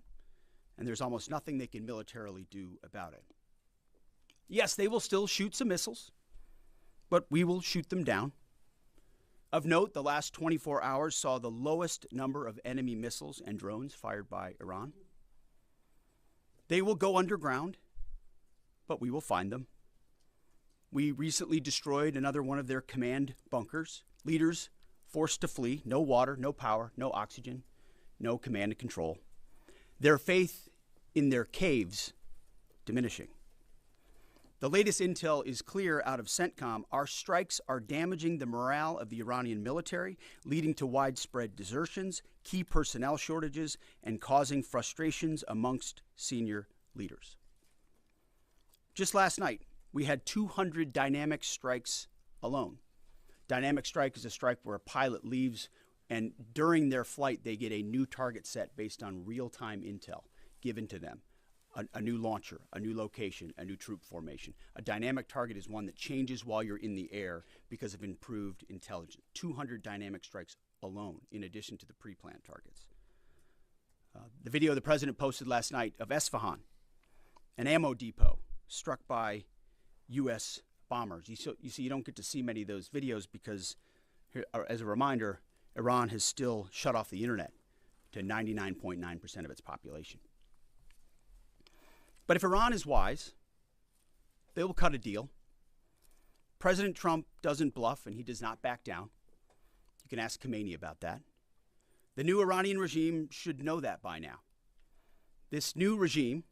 and there's almost nothing they can militarily do about it. Yes, they will still shoot some missiles, but we will shoot them down. Of note, the last 24 hours saw the lowest number of enemy missiles and drones fired by Iran. They will go underground, but we will find them. We recently destroyed another one of their command bunkers. Leaders forced to flee. No water, no power, no oxygen, no command and control. Their faith in their caves diminishing. The latest intel is clear out of CENTCOM. Our strikes are damaging the morale of the Iranian military, leading to widespread desertions, key personnel shortages, and causing frustrations amongst senior leaders. Just last night, we had 200 dynamic strikes alone. Dynamic strike is a strike where a pilot leaves, and during their flight, they get a new target set based on real-time intel given to them. A new launcher, a new location, a new troop formation. A dynamic target is one that changes while you're in the air because of improved intelligence. 200 dynamic strikes alone, in addition to the pre-planned targets. The video the president posted last night of Esfahan, an ammo depot struck by U.S. bombers. You see, you don't get to see many of those videos because, as a reminder, Iran has still shut off the internet to 99.9% of its population. But if Iran is wise, they will cut a deal. President Trump doesn't bluff, and he does not back down. You can ask Caine about that. The new Iranian regime should know that by now. This new regime,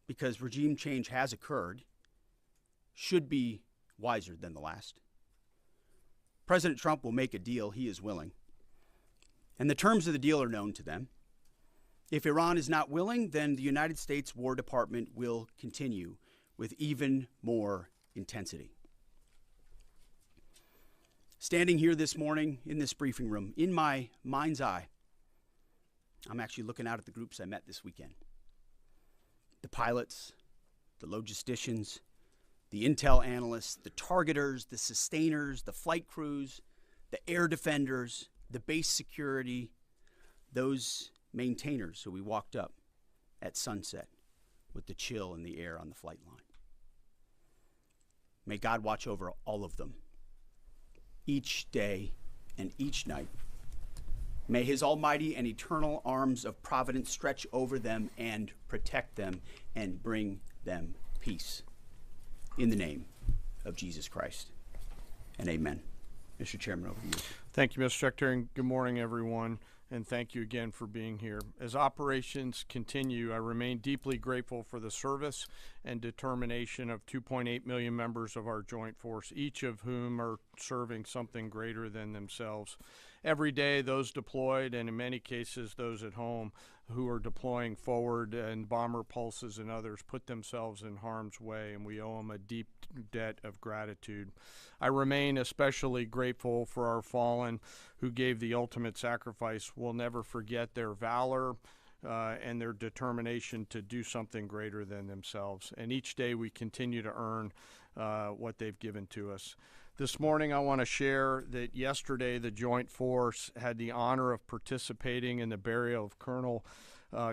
because regime change has occurred, should be wiser than the last. President Trump will make a deal. He is willing. And the terms of the deal are known to them. If Iran is not willing, then the United States War Department will continue with even more intensity. Standing here this morning in this briefing room, in my mind's eye, I'm actually looking out at the groups I met this weekend. The pilots, the logisticians, the intel analysts, the targeters, the sustainers, the flight crews, the air defenders, the base security, those maintainers who we walked up at sunset with the chill in the air on the flight line. May God watch over all of them each day and each night. May his almighty and eternal arms of providence stretch over them and protect them and bring them peace. In the name of Jesus Christ. And amen. Mr. Chairman, over to you. Thank you, Mr. Secretary, and good morning, everyone. And thank you again for being here. As operations continue, I remain deeply grateful for the service and determination of 2.8 million members of our joint force, each of whom are serving something greater than themselves. Every day, those deployed, and in many cases, those at home who are deploying forward, and bomber pulses and others, put themselves in harm's way, and we owe them a deep debt of gratitude. I remain especially grateful for our fallen who gave the ultimate sacrifice. We'll never forget their valor and their determination to do something greater than themselves. And each day we continue to earn what they've given to us. This morning I want to share that yesterday the Joint Force had the honor of participating in the burial of Colonel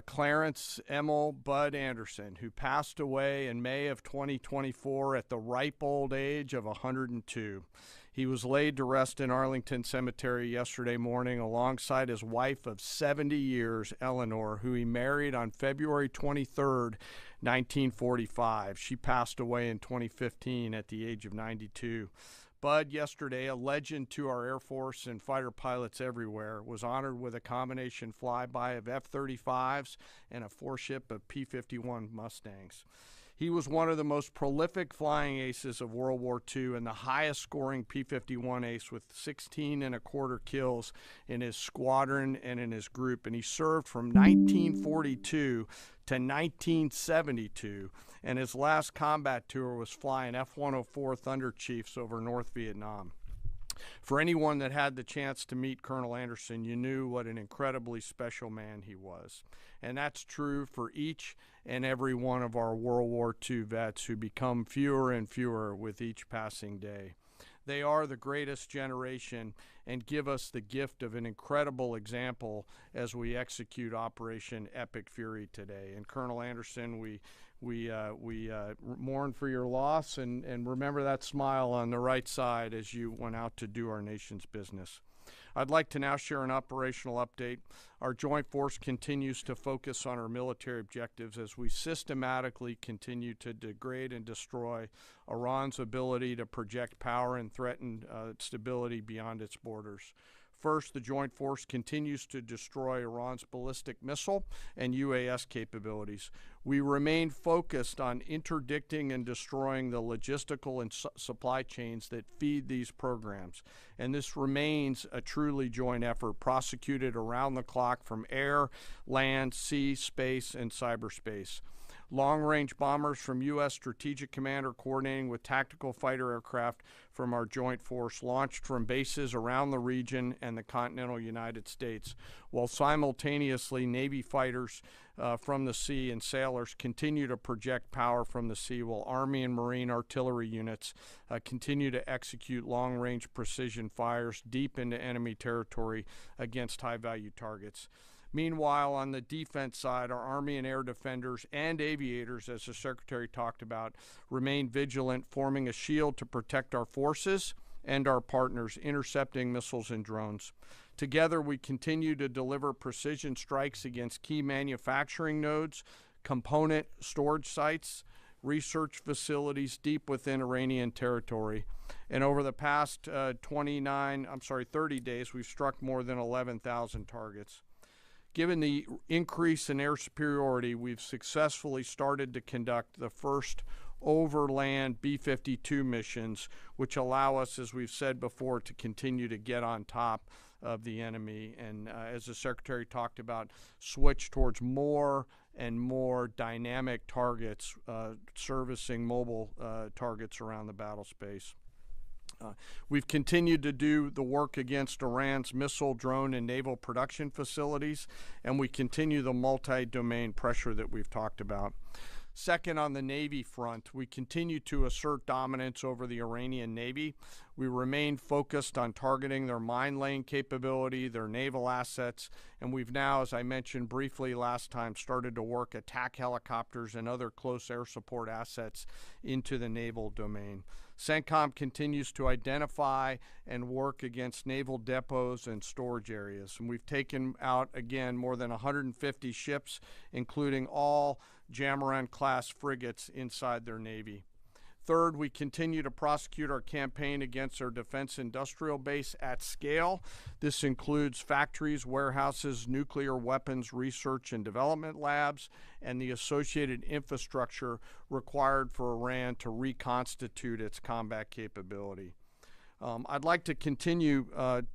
Clarence Emil Bud Anderson, who passed away in May of 2024 at the ripe old age of 102. He was laid to rest in Arlington Cemetery yesterday morning alongside his wife of 70 years, Eleanor, who he married on February 23rd, 1945. She passed away in 2015 at the age of 92. Bud, yesterday, a legend to our Air Force and fighter pilots everywhere, was honored with a combination flyby of F-35s and a 4-ship of P-51 Mustangs. He was one of the most prolific flying aces of World War II and the highest scoring P-51 ace with 16 and a quarter kills in his squadron and in his group. And he served from 1942 to 1972. And his last combat tour was flying F-104 Thunder Chiefs over North Vietnam. For anyone that had the chance to meet Colonel Anderson, you knew what an incredibly special man he was. And that's true for each and every one of our World War II vets who become fewer and fewer with each passing day. They are the greatest generation and give us the gift of an incredible example as we execute Operation Epic Fury today. And Colonel Anderson, we mourn for your loss and remember that smile on the right side as you went out to do our nation's business. I'd like to now share an operational update. Our Joint Force continues to focus on our military objectives as we systematically continue to degrade and destroy Iran's ability to project power and threaten stability beyond its borders. First, the Joint Force continues to destroy Iran's ballistic missile and UAS capabilities. We remain focused on interdicting and destroying the logistical and supply chains that feed these programs. And this remains a truly joint effort, prosecuted around the clock from air, land, sea, space, and cyberspace. Long-range bombers from U.S. Strategic Command are coordinating with tactical fighter aircraft from our Joint Force launched from bases around the region and the continental United States, while simultaneously Navy fighters from the sea and sailors continue to project power from the sea, while Army and Marine artillery units continue to execute long-range precision fires deep into enemy territory against high-value targets. Meanwhile, on the defense side, our Army and air defenders and aviators, as the Secretary talked about, remain vigilant, forming a shield to protect our forces and our partners, intercepting missiles and drones. Together, we continue to deliver precision strikes against key manufacturing nodes, component storage sites, research facilities deep within Iranian territory. And over the past 30 days, we've struck more than 11,000 targets. Given the increase in air superiority, we've successfully started to conduct the first overland B-52 missions, which allow us, as we've said before, to continue to get on top of the enemy, and as the Secretary talked about, switch towards more and more dynamic targets, servicing mobile targets around the battle space. We've continued to do the work against Iran's missile, drone, and naval production facilities, and we continue the multi-domain pressure that we've talked about. Second, on the Navy front, we continue to assert dominance over the Iranian Navy. We remain focused on targeting their mine laying capability, their naval assets, and we've now, as I mentioned briefly last time, started to work attack helicopters and other close air support assets into the naval domain. CENTCOM continues to identify and work against naval depots and storage areas. And we've taken out, again, more than 150 ships, including all Jamaran-class frigates inside their Navy. Third, we continue to prosecute our campaign against our defense industrial base at scale. This includes factories, warehouses, nuclear weapons research and development labs, and the associated infrastructure required for Iran to reconstitute its combat capability. I'd like to continue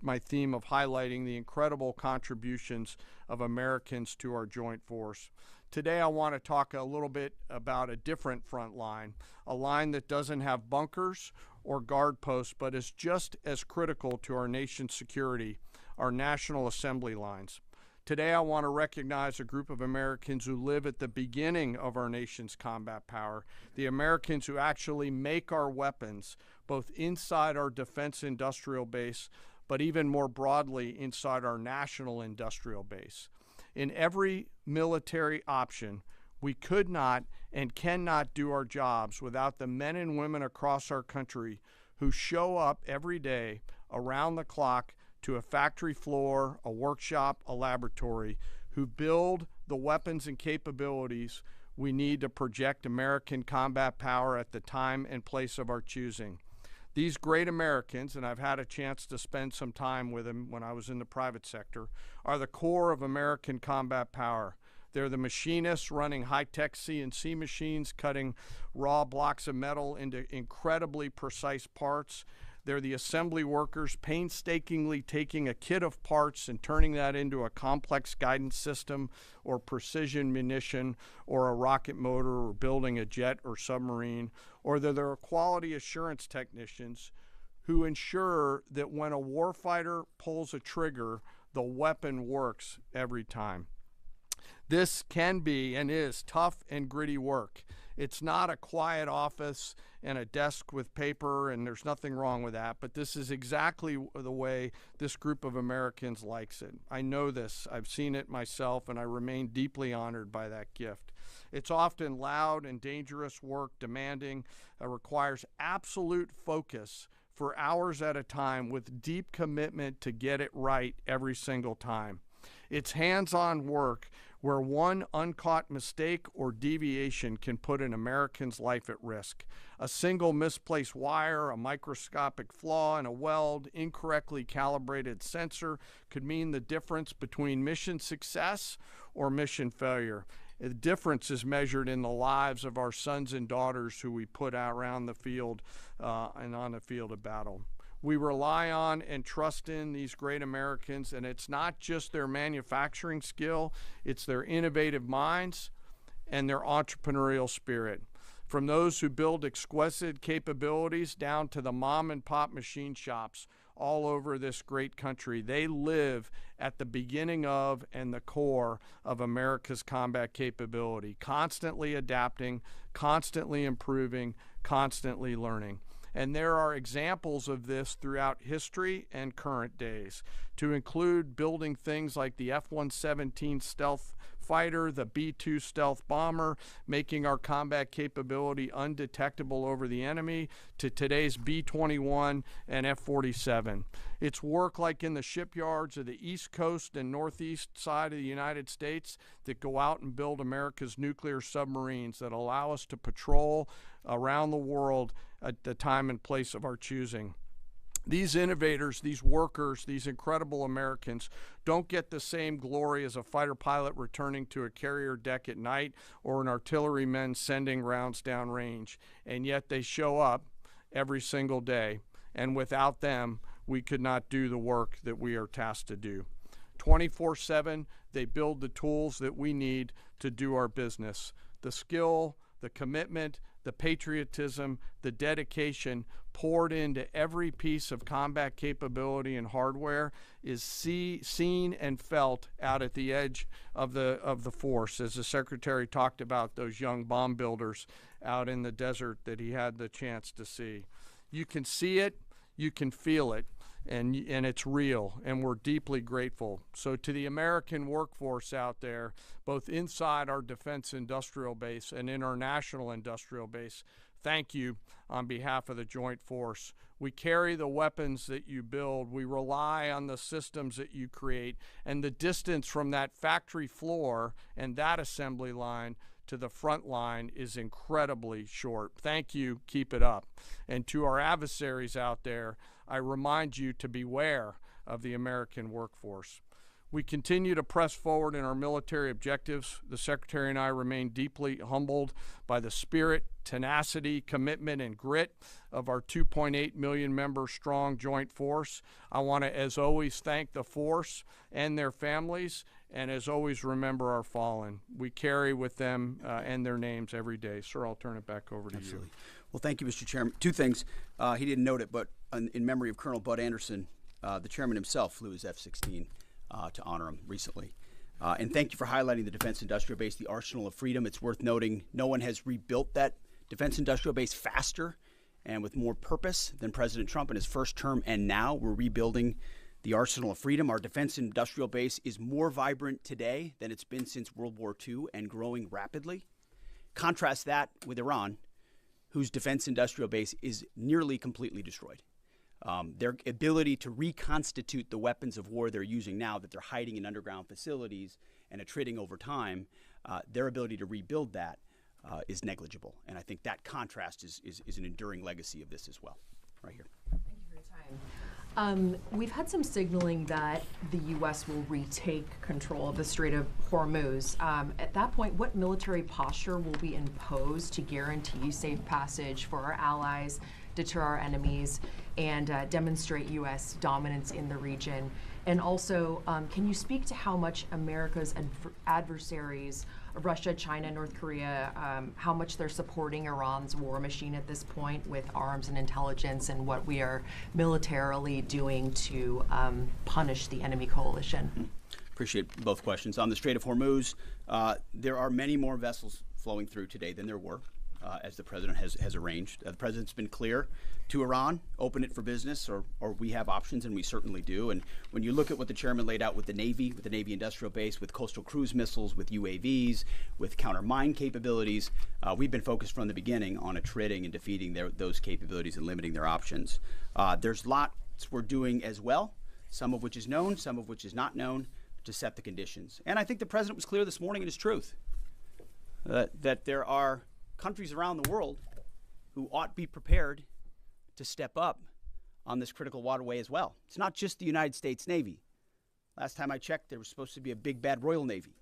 my theme of highlighting the incredible contributions of Americans to our joint force. Today I want to talk a little bit about a different front line, a line that doesn't have bunkers or guard posts, but is just as critical to our nation's security, our National Assembly lines. Today I want to recognize a group of Americans who live at the beginning of our nation's combat power, the Americans who actually make our weapons, both inside our defense industrial base, but even more broadly inside our national industrial base. In every military option, we could not and cannot do our jobs without the men and women across our country who show up every day around the clock to a factory floor, a workshop, a laboratory, who build the weapons and capabilities we need to project American combat power at the time and place of our choosing. These great Americans, and I've had a chance to spend some time with them when I was in the private sector, are the core of American combat power. They're the machinists running high-tech CNC machines, cutting raw blocks of metal into incredibly precise parts. They're the assembly workers painstakingly taking a kit of parts and turning that into a complex guidance system or precision munition or a rocket motor or building a jet or submarine. Or they're quality assurance technicians who ensure that when a warfighter pulls a trigger, the weapon works every time. This can be and is tough and gritty work. It's not a quiet office and a desk with paper, and there's nothing wrong with that, but this is exactly the way this group of Americans likes it. I know this. I've seen it myself, and I remain deeply honored by that gift. It's often loud and dangerous work, demanding, requires absolute focus for hours at a time with deep commitment to get it right every single time. It's hands-on work where one uncaught mistake or deviation can put an American's life at risk. A single misplaced wire, a microscopic flaw in a weld, incorrectly calibrated sensor could mean the difference between mission success or mission failure. The difference is measured in the lives of our sons and daughters who we put out around the field and on the field of battle. We rely on and trust in these great Americans, and it's not just their manufacturing skill, it's their innovative minds and their entrepreneurial spirit. From those who build exquisite capabilities down to the mom and pop machine shops all over this great country, they live at the beginning of and the core of America's combat capability, constantly adapting, constantly improving, constantly learning. And there are examples of this throughout history and current days, to include building things like the F-117 stealth fighter, the B-2 stealth bomber, making our combat capability undetectable over the enemy, to today's B-21 and F-47. It's work like in the shipyards of the East Coast and Northeast side of the United States that go out and build America's nuclear submarines that allow us to patrol around the world at the time and place of our choosing. These innovators, these workers, these incredible Americans don't get the same glory as a fighter pilot returning to a carrier deck at night or an artilleryman sending rounds downrange, and yet they show up every single day. And without them, we could not do the work that we are tasked to do. 24/7, they build the tools that we need to do our business. The skill, the commitment, the patriotism, the dedication poured into every piece of combat capability and hardware is seen and felt out at the edge of the force, as the Secretary talked about those young bomb builders out in the desert that he had the chance to see. You can see it, you can feel it, and it's real, and we're deeply grateful. So to the American workforce out there, both inside our defense industrial base and in our national industrial base, thank you on behalf of the Joint Force. We carry the weapons that you build. We rely on the systems that you create, and the distance from that factory floor and that assembly line to the front line is incredibly short. Thank you. Keep it up. And to our adversaries out there, I remind you to beware of the American workforce. We continue to press forward in our military objectives. The Secretary and I remain deeply humbled by the spirit, tenacity, commitment, and grit of our 2.8 million member strong joint force. I want to, as always, thank the force and their families, and as always, remember our fallen. We carry with them and their names every day. Sir, I'll turn it back over to you. Well, thank you, Mr. Chairman. Two things. He didn't note it, but in memory of Colonel Bud Anderson, the chairman himself flew his F-16 to honor him recently. And thank you for highlighting the Defense Industrial Base, the arsenal of freedom. It's worth noting no one has rebuilt that Defense Industrial Base faster and with more purpose than President Trump in his first term, and now we're rebuilding the arsenal of freedom. Our Defense Industrial Base is more vibrant today than it's been since World War II and growing rapidly. Contrast that with Iran, whose Defense Industrial Base is nearly completely destroyed. Their ability to reconstitute the weapons of war they're using now that they're hiding in underground facilities and attriting over time, their ability to rebuild that is negligible. And I think that contrast is an enduring legacy of this as well, right here. Thank you for your time. We've had some signaling that the U.S. will retake control of the Strait of Hormuz. At that point, what military posture will be imposed to guarantee safe passage for our allies, deter our enemies, and demonstrate U.S. dominance in the region? And also, can you speak to how much America's adversaries, Russia, China, North Korea, how much they're supporting Iran's war machine at this point with arms and intelligence, and what we are militarily doing to punish the enemy coalition? Appreciate both questions. On the Strait of Hormuz, there are many more vessels flowing through today than there were, as the president has arranged. The president's been clear to Iran, open it for business, or we have options, and we certainly do. And when you look at what the chairman laid out with the Navy Industrial Base, with coastal cruise missiles, with UAVs, with counter-mine capabilities, we've been focused from the beginning on attriting and defeating those capabilities and limiting their options. There's lots we're doing as well, some of which is known, some of which is not known, to set the conditions. And I think the president was clear this morning in his truth that there are countries around the world who ought to be prepared to step up on this critical waterway as well. It's not just the United States Navy. Last time I checked, there was supposed to be a big bad Royal Navy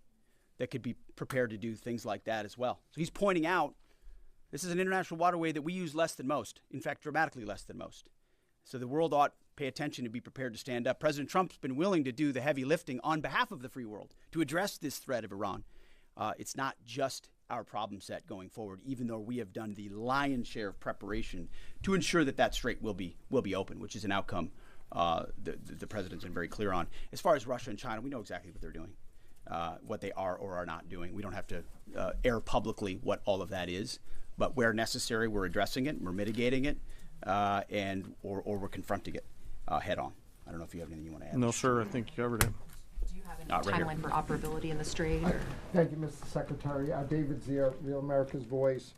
that could be prepared to do things like that as well. So he's pointing out this is an international waterway that we use less than most, in fact, dramatically less than most. So the world ought to pay attention and be prepared to stand up. President Trump's been willing to do the heavy lifting on behalf of the free world to address this threat of Iran. It's not just our problem set going forward, even though we have done the lion's share of preparation to ensure that that strait will be open, which is an outcome the president's been very clear on. As far as Russia and China, we know exactly what they're doing, what they are or are not doing. We don't have to air publicly what all of that is, but where necessary, we're addressing it, we're mitigating it, or we're confronting it head on. I don't know if you have anything you want to add. No, sir. I think you covered it. Do you have any timeline for operability in the strait? Thank you, Mr. Secretary. David Zier, Real America's Voice.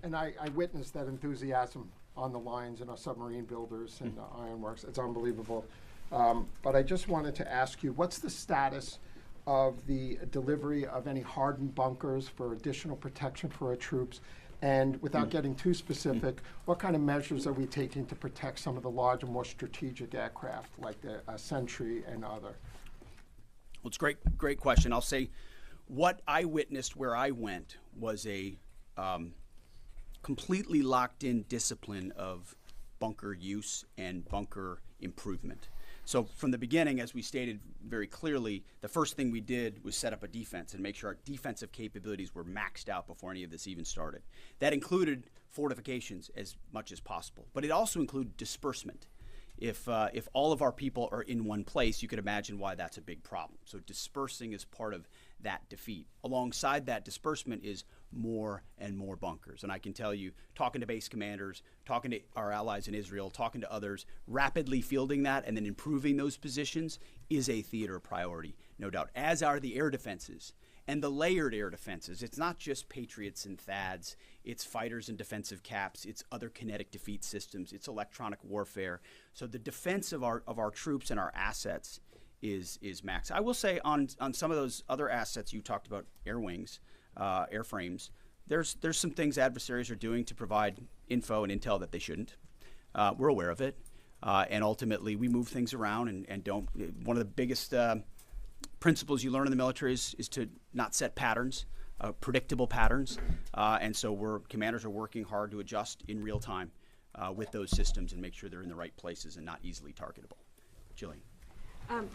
And I witnessed that enthusiasm on the lines and our submarine builders and ironworks. It's unbelievable. But I just wanted to ask you, what's the status of the delivery of any hardened bunkers for additional protection for our troops? And without getting too specific, what kind of measures are we taking to protect some of the larger, more strategic aircraft like the Sentry and other? Well, it's a great question. I'll say what I witnessed where I went was a completely locked-in discipline of bunker use and bunker improvement. So from the beginning, as we stated very clearly, the first thing we did was set up a defense and make sure our defensive capabilities were maxed out before any of this even started. That included fortifications as much as possible, but it also included disbursement. If all of our people are in one place, you could imagine why that's a big problem. So dispersing is part of that defeat. Alongside that disbursement is more and more bunkers. And I can tell you, talking to base commanders, talking to our allies in Israel, talking to others, rapidly fielding that and then improving those positions is a theater priority, no doubt, as are the air defenses. And the layered air defenses, it's not just Patriots and THAADs, it's fighters and defensive caps, it's other kinetic defeat systems, it's electronic warfare. So the defense of our troops and our assets is max. I will say on some of those other assets you talked about, air wings, airframes, there's some things adversaries are doing to provide info and intel that they shouldn't. We're aware of it. And ultimately we move things around and don't. One of the biggest principles you learn in the military is to not set patterns, predictable patterns, and so commanders are working hard to adjust in real time with those systems and make sure they're in the right places and not easily targetable. Jillian.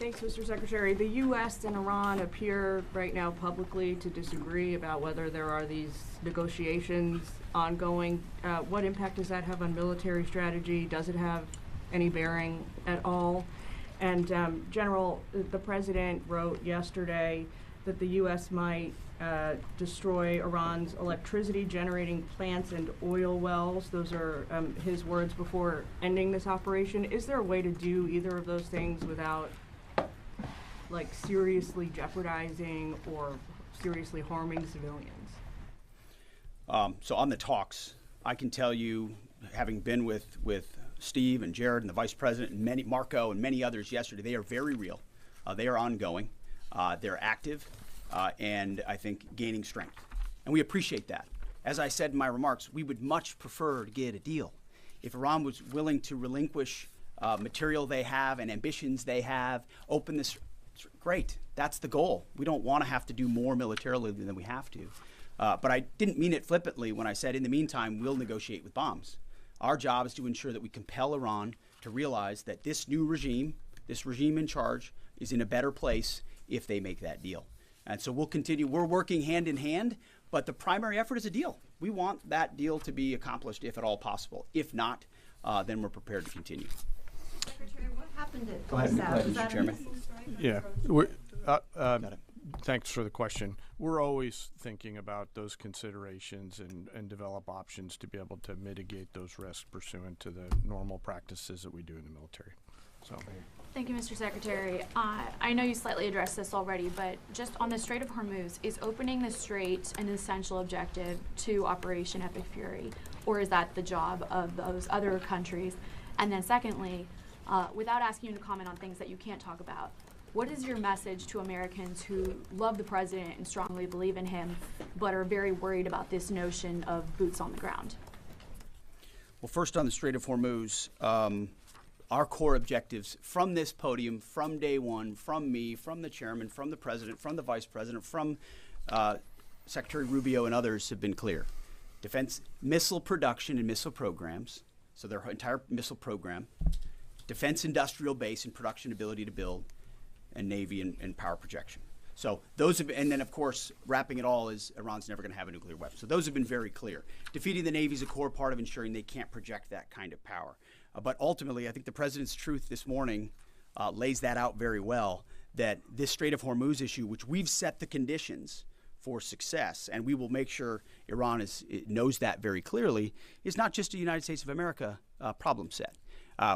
Thanks, Mr. Secretary. The U.S. and Iran appear right now publicly to disagree about whether there are these negotiations ongoing. What impact does that have on military strategy? Does it have any bearing at all? And General, the President wrote yesterday that the U.S. might destroy Iran's electricity generating plants and oil wells. Those are his words before ending this operation. Is there a way to do either of those things without seriously jeopardizing or seriously harming civilians? So on the talks, I can tell you, having been with Steve and Jared and the Vice President and Marco and many others yesterday, they are very real. They are ongoing. They're active. And I think gaining strength. And we appreciate that. As I said in my remarks, we would much prefer to get a deal. If Iran was willing to relinquish material they have and ambitions they have, open this, great. That's the goal. We don't want to have to do more militarily than we have to. But I didn't mean it flippantly when I said, in the meantime, we'll negotiate with bombs. Our job is to ensure that we compel Iran to realize that this new regime, this regime in charge, is in a better place if they make that deal. And so we'll continue. We're working hand in hand, but the primary effort is a deal. We want that deal to be accomplished if at all possible. If not, then we're prepared to continue. Secretary, what happened at Go ahead, Mr. Chairman. Yeah. Thanks for the question. We're always thinking about those considerations and develop options to be able to mitigate those risks pursuant to the normal practices that we do in the military. So. Thank you, Mr. Secretary. I know you slightly addressed this already, but just on the Strait of Hormuz, is opening the strait an essential objective to Operation Epic Fury, or is that the job of those other countries? And then secondly, without asking you to comment on things that you can't talk about, what is your message to Americans who love the president and strongly believe in him, but are very worried about this notion of boots on the ground? Well, first on the Strait of Hormuz, our core objectives from this podium, from day one, from me, from the chairman, from the president, from the vice president, from Secretary Rubio and others have been clear. Defense missile production and missile programs, so their entire missile program, defense industrial base and production ability to build, and Navy and power projection. So those have been, and then of course, wrapping it all is Iran's never going to have a nuclear weapon. So those have been very clear. Defeating the Navy is a core part of ensuring they can't project that kind of power. But ultimately, I think the president's truth this morning lays that out very well, that this Strait of Hormuz issue, which we've set the conditions for success, and we will make sure Iran knows that very clearly, is not just a United States of America problem set.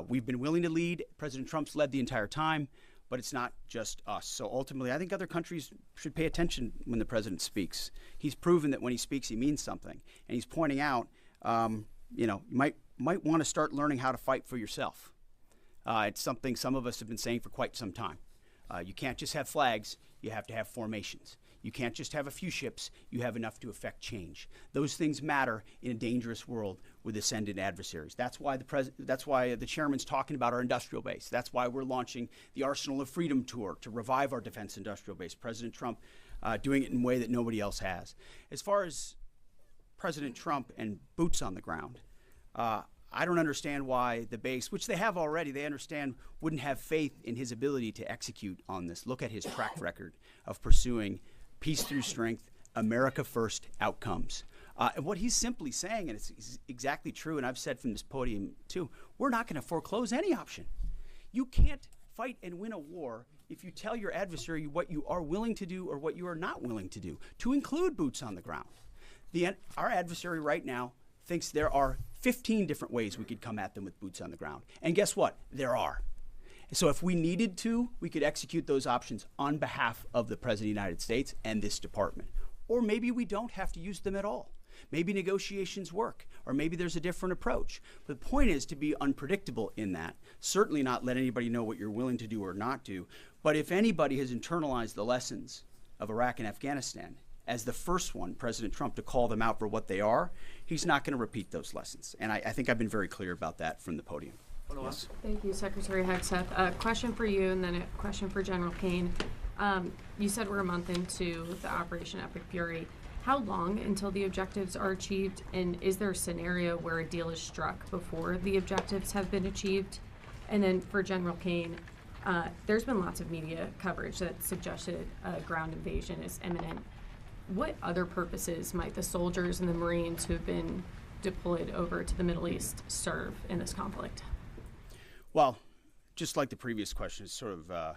We've been willing to lead. President Trump's led the entire time, but it's not just us. So ultimately, I think other countries should pay attention when the president speaks. He's proven that when he speaks, he means something. And he's pointing out, you might want to start learning how to fight for yourself. It's something some of us have been saying for quite some time. You can't just have flags, you have to have formations. You can't just have a few ships, you have enough to affect change. Those things matter in a dangerous world with ascendant adversaries. That's why the chairman's talking about our industrial base. That's why we're launching the Arsenal of Freedom tour to revive our defense industrial base. President Trump doing it in a way that nobody else has. As far as President Trump and boots on the ground, I don't understand why the base, which they have already, they understand, wouldn't have faith in his ability to execute on this. Look at his track record of pursuing peace through strength, America first outcomes. And what he's simply saying, and it's exactly true, and I've said from this podium too, we're not going to foreclose any option. You can't fight and win a war if you tell your adversary what you are willing to do or what you are not willing to do, to include boots on the ground. Our adversary right now thinks there are 15 different ways we could come at them with boots on the ground. And guess what? There are. So if we needed to, we could execute those options on behalf of the President of the United States and this department. Or maybe we don't have to use them at all. Maybe negotiations work, or maybe there's a different approach. But the point is to be unpredictable in that. Certainly not let anybody know what you're willing to do or not do. But if anybody has internalized the lessons of Iraq and Afghanistan, as the first one, President Trump, to call them out for what they are, he's not going to repeat those lessons. And I think I've been very clear about that from the podium. Yes. Thank you, Secretary Hegseth. A question for you and then a question for General Caine. You said we're a month into the Operation Epic Fury. How long until the objectives are achieved, and is there a scenario where a deal is struck before the objectives have been achieved? And then for General Caine, there's been lots of media coverage that suggested a ground invasion is imminent. What other purposes might the soldiers and the Marines who have been deployed over to the Middle East serve in this conflict? Well, just like the previous question, it's sort of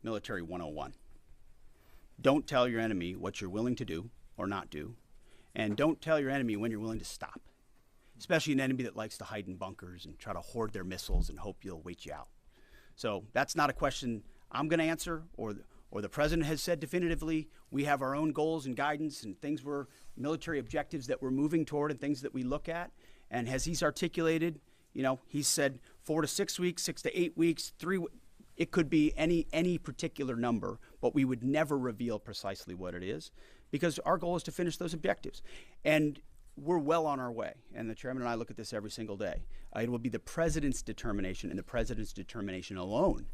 military 101. Don't tell your enemy what you're willing to do or not do, and don't tell your enemy when you're willing to stop, especially an enemy that likes to hide in bunkers and try to hoard their missiles and hope you'll wait you out. So that's not a question I'm going to answer, or the president has said definitively. We have our own goals and guidance and things military objectives that we're moving toward and things that we look at. And as he's articulated, he's said 4 to 6 weeks, 6 to 8 weeks, 3. It could be any particular number, but we would never reveal precisely what it is, because our goal is to finish those objectives. And we're well on our way. And the chairman and I look at this every single day. It will be the president's determination and the president's determination alone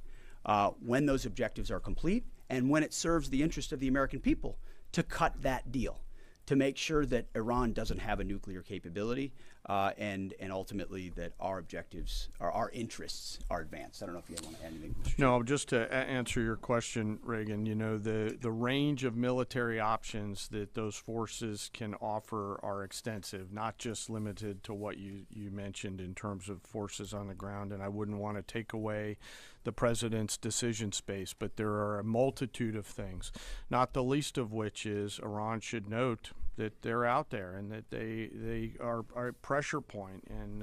when those objectives are complete and when it serves the interest of the American people to cut that deal, to make sure that Iran doesn't have a nuclear capability, and ultimately that our objectives, or our interests, are advanced. I don't know if you want to add anything. No, just to answer your question, Reagan, the range of military options that those forces can offer are extensive, not just limited to what you mentioned in terms of forces on the ground. And I wouldn't want to take away the president's decision space, but there are a multitude of things, not the least of which is Iran should note that they're out there and that they are a pressure point, and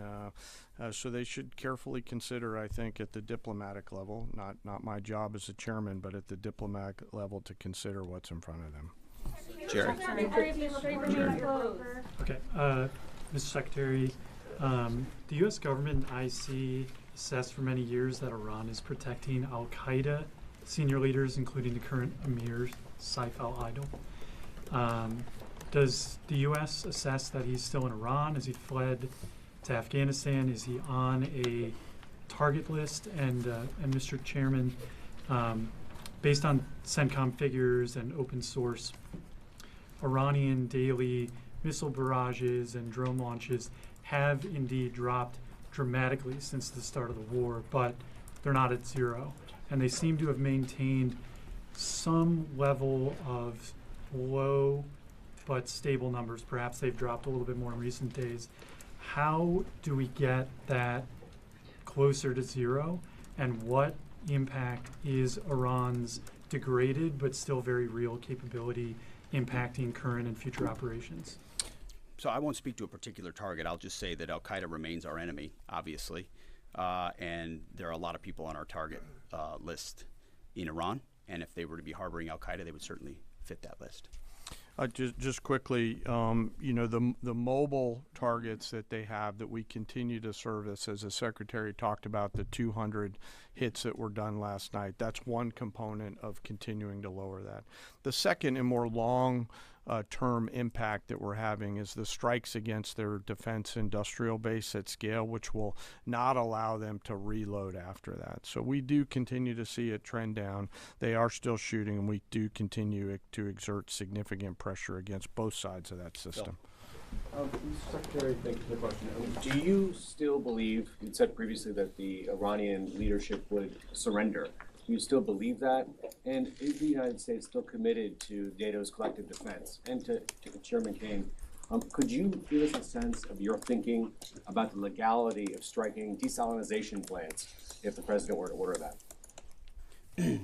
so they should carefully consider, I think, at the diplomatic level, not my job as a chairman, but at the diplomatic level, to consider what's in front of them. Jerry. Okay, Mr. Secretary, the U.S. government and IC assessed for many years that Iran is protecting al-Qaeda senior leaders, including the current Emir Saif al-Idil. Does the U.S. assess that he's still in Iran? Has he fled to Afghanistan? Is he on a target list? And Mr. Chairman, based on CENTCOM figures and open source, Iranian daily missile barrages and drone launches have indeed dropped dramatically since the start of the war, but they're not at zero. And they seem to have maintained some level of low but stable numbers. Perhaps they've dropped a little bit more in recent days. How do we get that closer to zero? And what impact is Iran's degraded but still very real capability impacting current and future operations? So I won't speak to a particular target. I'll just say that al-Qaeda remains our enemy, obviously. And there are a lot of people on our target list in Iran. And if they were to be harboring al-Qaeda, they would certainly fit that list. Just quickly, the mobile targets that they have that we continue to service, as the Secretary talked about, the 200 hits that were done last night, that's one component of continuing to lower that. The second and more long-term impact that we're having is the strikes against their defense industrial base at scale, which will not allow them to reload after that. So we do continue to see a trend down. They are still shooting, and we do continue to exert significant pressure against both sides of that system. Mr. Secretary, thank you for the question. Do you still believe, you said previously that the Iranian leadership would surrender. Do you still believe that? And is the United States still committed to NATO's collective defense? And to Chairman Caine, could you give us a sense of your thinking about the legality of striking desalinization plants if the president were to order that?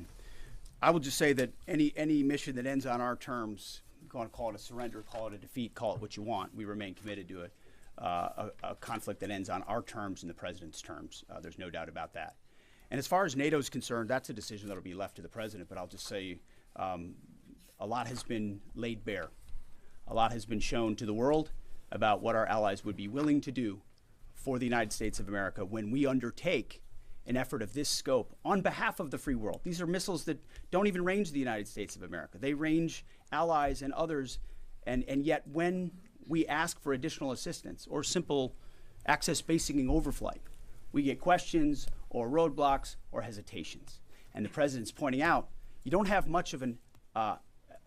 I will just say that any mission that ends on our terms, you want to call it a surrender, call it a defeat, call it what you want, we remain committed to it. A conflict that ends on our terms and the president's terms. There's no doubt about that. And as far as NATO is concerned, that's a decision that will be left to the president. But I'll just say a lot has been laid bare. A lot has been shown to the world about what our allies would be willing to do for the United States of America when we undertake an effort of this scope on behalf of the free world. These are missiles that don't even range the United States of America. They range allies and others, and yet when we ask for additional assistance or simple access basing and overflight, we get questions or roadblocks or hesitations. And the president's pointing out, you don't have much of an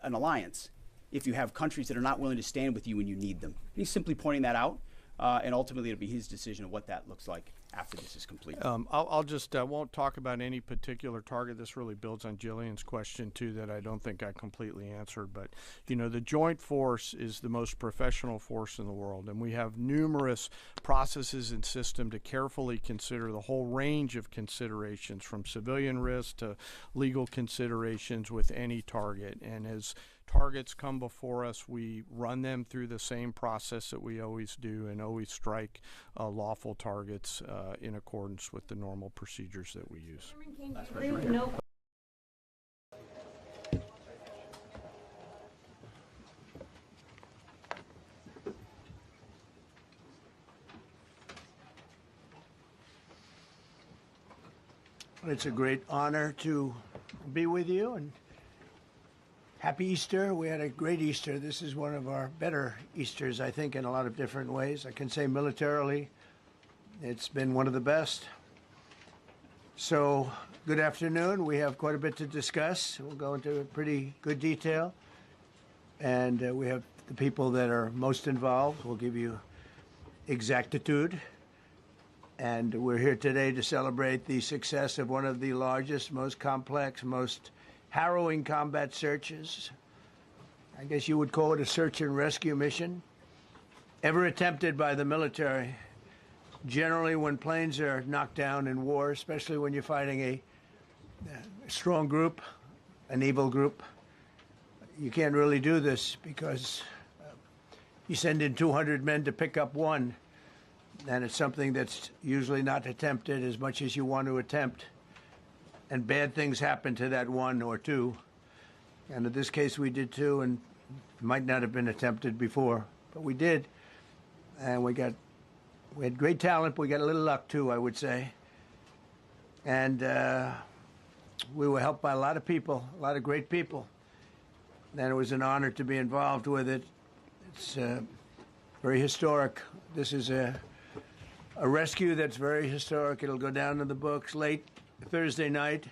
alliance if you have countries that are not willing to stand with you when you need them. He's simply pointing that out, and ultimately it'll be his decision of what that looks like after this is complete. I'll just won't talk about any particular target. This really builds on Jillian's question too that I don't think I completely answered. But you know, the joint force is the most professional force in the world, and we have numerous processes and systems to carefully consider the whole range of considerations, from civilian risk to legal considerations with any target. And as targets come before us, we run them through the same process that we always do and always strike lawful targets in accordance with the normal procedures that we use. It's a great honor to be with you, and happy Easter. We had a great Easter. This is one of our better Easters, I think, in a lot of different ways. I can say militarily, it's been one of the best. So, good afternoon. We have quite a bit to discuss. We'll go into pretty good detail. And we have the people that are most involved. We'll give you exactitude. And we're here today to celebrate the success of one of the largest, most complex, most harrowing combat searches. I guess you would call it a search and rescue mission ever attempted by the military. Generally, when planes are knocked down in war, especially when you're fighting a strong group, an evil group, you can't really do this because you send in 200 men to pick up one, and it's something that's usually not attempted as much as you want to attempt. And bad things happen to that one or two. And in this case, we did two, and it might not have been attempted before, but we did. And we had great talent, but we got a little luck too, I would say. And we were helped by a lot of people, a lot of great people. And it was an honor to be involved with it. It's very historic. This is a rescue that's very historic. It'll go down in the books. Late Thursday night,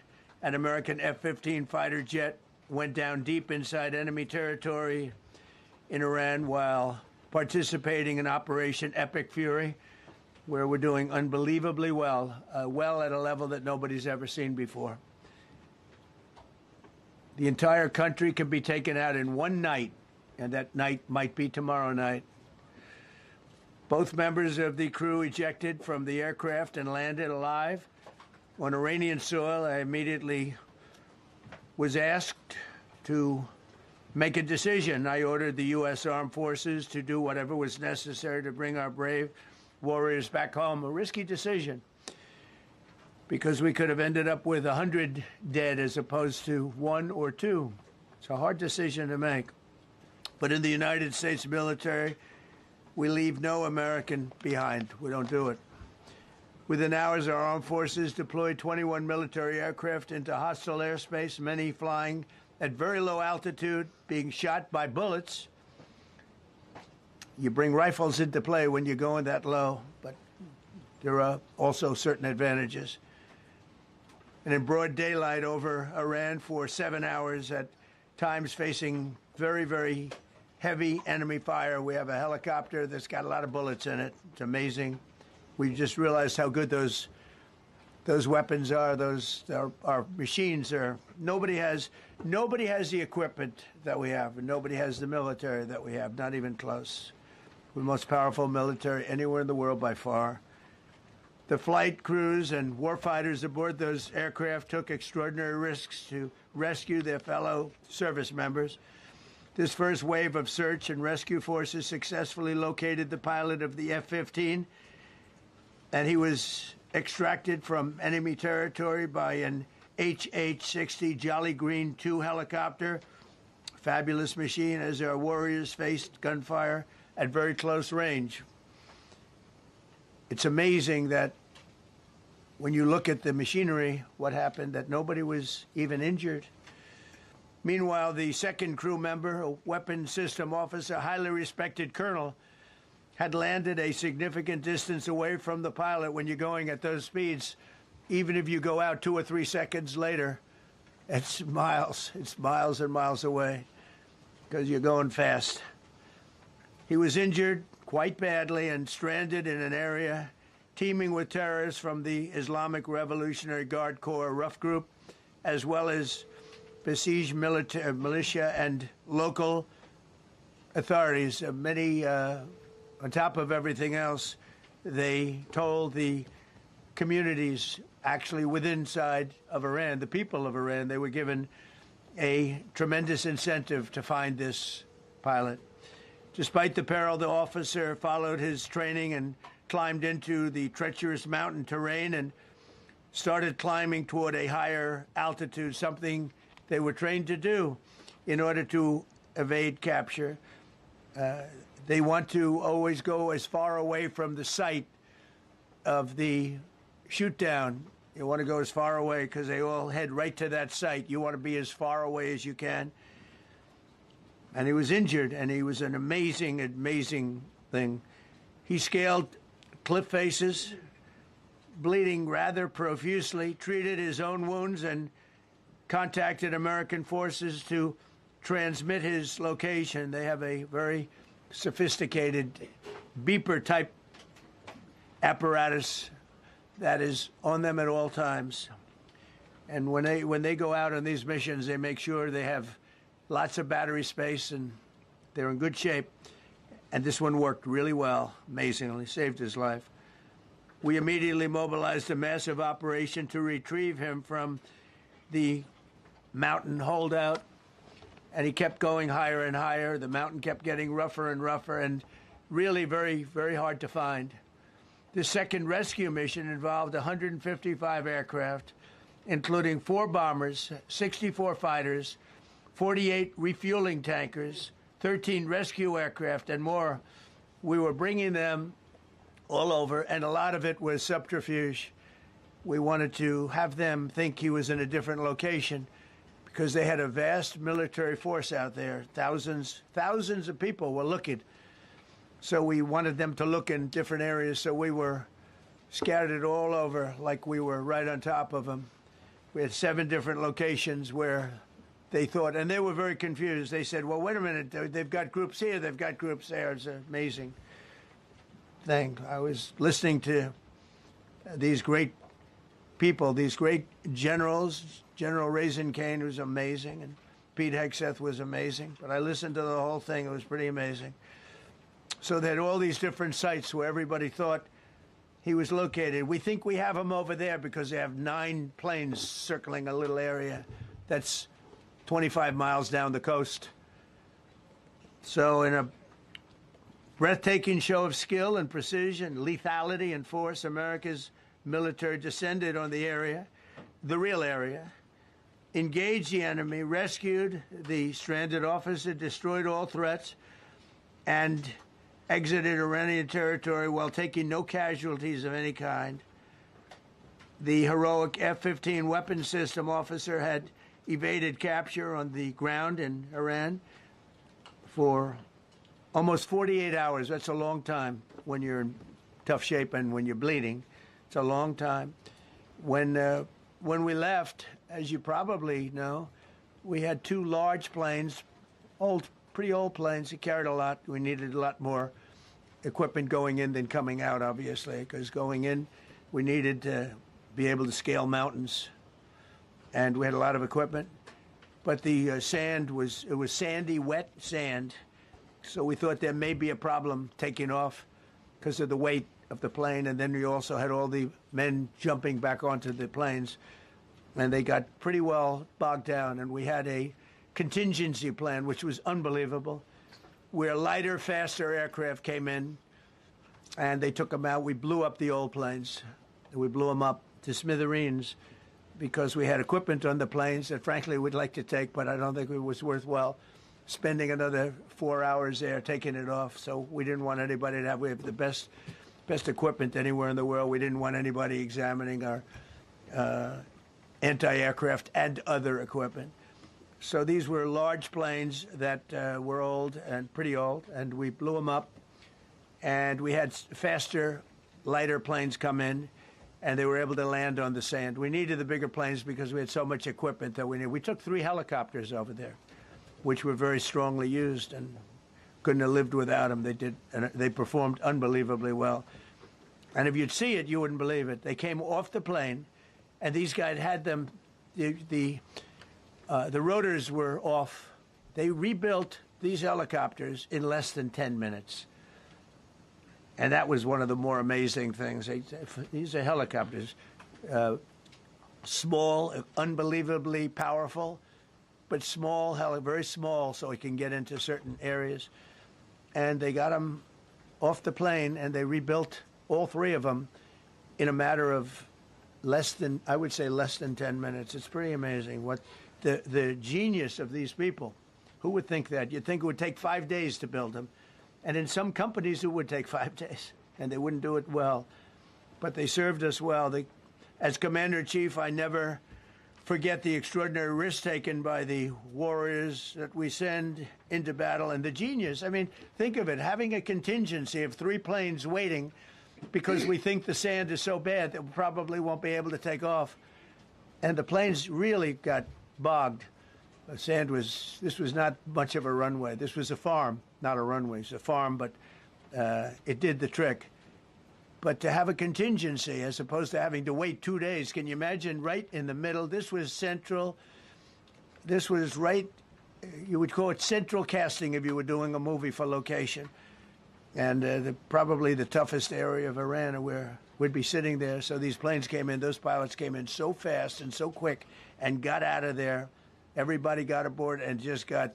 an American F-15 fighter jet went down deep inside enemy territory in Iran while participating in Operation Epic Fury, where we're doing unbelievably well, well at a level that nobody's ever seen before. The entire country can be taken out in one night, and that night might be tomorrow night. Both members of the crew ejected from the aircraft and landed alive on Iranian soil. I immediately was asked to make a decision. I ordered the U.S. Armed Forces to do whatever was necessary to bring our brave warriors back home. A risky decision, because we could have ended up with 100 dead as opposed to 1 or 2. It's a hard decision to make. But in the United States military, we leave no American behind. We don't do it. Within hours, our armed forces deployed 21 military aircraft into hostile airspace, many flying at very low altitude, being shot by bullets. You bring rifles into play when you're going that low, but there are also certain advantages. And in broad daylight over Iran for 7 hours, at times facing very, very heavy enemy fire. We have a helicopter that's got a lot of bullets in it. It's amazing. We just realized how good those weapons are. Our machines are. Nobody has the equipment that we have, and nobody has the military that we have. Not even close. We're the most powerful military anywhere in the world by far. The flight crews and warfighters aboard those aircraft took extraordinary risks to rescue their fellow service members. This first wave of search and rescue forces successfully located the pilot of the F-15, and he was extracted from enemy territory by an HH-60 Jolly Green II helicopter. Fabulous machine as our warriors faced gunfire at very close range. It's amazing that when you look at the machinery, what happened, that nobody was even injured. Meanwhile, the second crew member, a weapons system officer, highly respected colonel, had landed a significant distance away from the pilot. When you're going at those speeds, even if you go out 2 or 3 seconds later, it's miles and miles away because you're going fast. He was injured quite badly and stranded in an area teeming with terrorists from the Islamic Revolutionary Guard Corps rough group, as well as besieged militia and local authorities. Many, on top of everything else, they told the communities actually within inside of Iran, the people of Iran, they were given a tremendous incentive to find this pilot. Despite the peril, the officer followed his training and climbed into the treacherous mountain terrain and started climbing toward a higher altitude, something they were trained to do in order to evade capture. They want to always go as far away from the site of the shoot down. You want to go as far away because they all head right to that site. You want to be as far away as you can. And he was injured, and he was an amazing, amazing thing. He scaled cliff faces, bleeding rather profusely, treated his own wounds, and contacted American forces to transmit his location. They have a very sophisticated beeper-type apparatus that is on them at all times. And when they go out on these missions, they make sure they have lots of battery space and they're in good shape. And this one worked really well, amazingly, saved his life. We immediately mobilized a massive operation to retrieve him from the mountain holdout, and he kept going higher and higher. The mountain kept getting rougher and rougher and really very, very hard to find. The second rescue mission involved 155 aircraft, including 4 bombers, 64 fighters, 48 refueling tankers, 13 rescue aircraft, and more. We were bringing them all over, and a lot of it was subterfuge. We wanted to have them think he was in a different location because they had a vast military force out there. Thousands of people were looking. So we wanted them to look in different areas, so we were scattered all over like we were right on top of them. We had 7 different locations where they thought, and they were very confused. They said, well, wait a minute, they've got groups here, they've got groups there. It's an amazing thing. I was listening to these great people, these great generals. General Caine was amazing, and Pete Hegseth was amazing. But I listened to the whole thing. It was pretty amazing. So they had all these different sites where everybody thought he was located. We think we have him over there because they have 9 planes circling a little area that's 25 miles down the coast. So in a breathtaking show of skill and precision, lethality and force, America's military descended on the area, the real area, engaged the enemy, rescued the stranded officer, destroyed all threats, and exited Iranian territory while taking no casualties of any kind. The heroic F-15 weapons system officer had evaded capture on the ground in Iran for almost 48 hours. That's a long time when you're in tough shape and when you're bleeding. It's a long time. When we left, as you probably know, we had 2 large planes, old pretty old planes. It carried a lot. We needed a lot more equipment going in than coming out, obviously, because going in, we needed to be able to scale mountains, and we had a lot of equipment. But the sand was sandy, wet sand, so we thought there may be a problem taking off because of the weight of the plane, and then we also had all the men jumping back onto the planes, and they got pretty well bogged down, and we had a contingency plan, which was unbelievable, where lighter, faster aircraft came in, and they took them out. We blew up the old planes. We blew them up to smithereens because we had equipment on the planes that, frankly, we'd like to take, but I don't think it was worthwhile spending another 4 hours there taking it off. So we didn't want anybody to have. We have the best equipment anywhere in the world. We didn't want anybody examining our anti-aircraft and other equipment. So these were large planes that were old and pretty old, and we blew them up. And we had faster, lighter planes come in, and they were able to land on the sand. We needed the bigger planes because we had so much equipment that we needed. We took 3 helicopters over there, which were very strongly used, and couldn't have lived without them. They performed unbelievably well. And if you'd see it, you wouldn't believe it. They came off the plane, and these guys had them. The rotors were off. They rebuilt these helicopters in less than 10 minutes. And that was one of the more amazing things. These are helicopters, small, unbelievably powerful, but small, very small, so it can get into certain areas. And they got them off the plane, and they rebuilt all 3 of them in a matter of less than 10 minutes. It's pretty amazing what the genius of these people. Who would think that? You'd think it would take 5 days to build them. And in some companies, it would take 5 days, and they wouldn't do it well. But they served us well. As Commander-in-Chief, I never forget the extraordinary risk taken by the warriors that we send into battle, and the genius. I mean, think of it, having a contingency of 3 planes waiting because we think the sand is so bad that we probably won't be able to take off. And the planes really got bogged. This was not much of a runway. This was a farm, not a runway. It's a farm, but it did the trick. But to have a contingency as opposed to having to wait 2 days, can you imagine right in the middle? This was central. This was right, you would call it central casting if you were doing a movie for location. And probably the toughest area of Iran where we'd be sitting there. So these planes came in, those pilots came in so fast and so quick and got out of there. Everybody got aboard and just got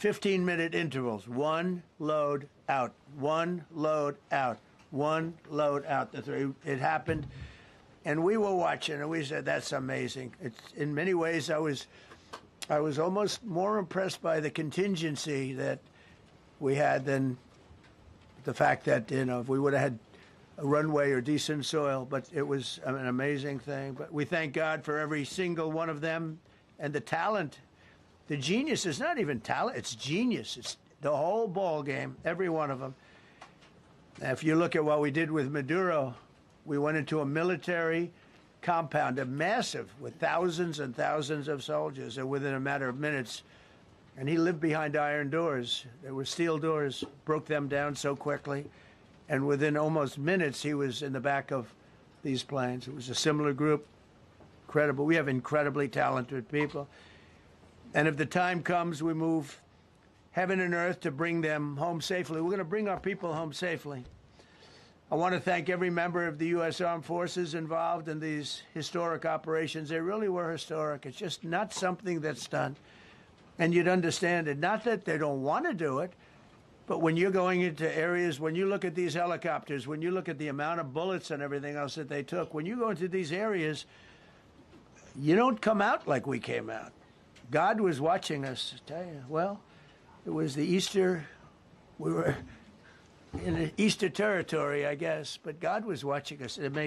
15-minute intervals. 1 load out, 1 load out, 1 load out. It happened, and we were watching, and we said, "That's amazing." In many ways, I was almost more impressed by the contingency that we had than the fact that if we would have had a runway or decent soil. But it was an amazing thing. But we thank God for every single one of them. And the talent, the genius is not even talent, it's genius. It's the whole ball game, every one of them. If you look at what we did with Maduro, we went into a military compound, a massive, with thousands and thousands of soldiers, and within a matter of minutes, and he lived behind iron doors. There were steel doors, broke them down so quickly, and within almost minutes, he was in the back of these planes. It was a similar group. Incredible. We have incredibly talented people. And if the time comes, we move heaven and earth to bring them home safely. We're going to bring our people home safely. I want to thank every member of the U.S. Armed Forces involved in these historic operations. They really were historic. It's just not something that's done. And you'd understand it. Not that they don't want to do it, but when you're going into areas, when you look at these helicopters, when you look at the amount of bullets and everything else that they took, when you go into these areas, you don't come out like we came out. God was watching us, I tell you. Well, it was the Easter, we were in Easter territory, I guess, but God was watching us. It made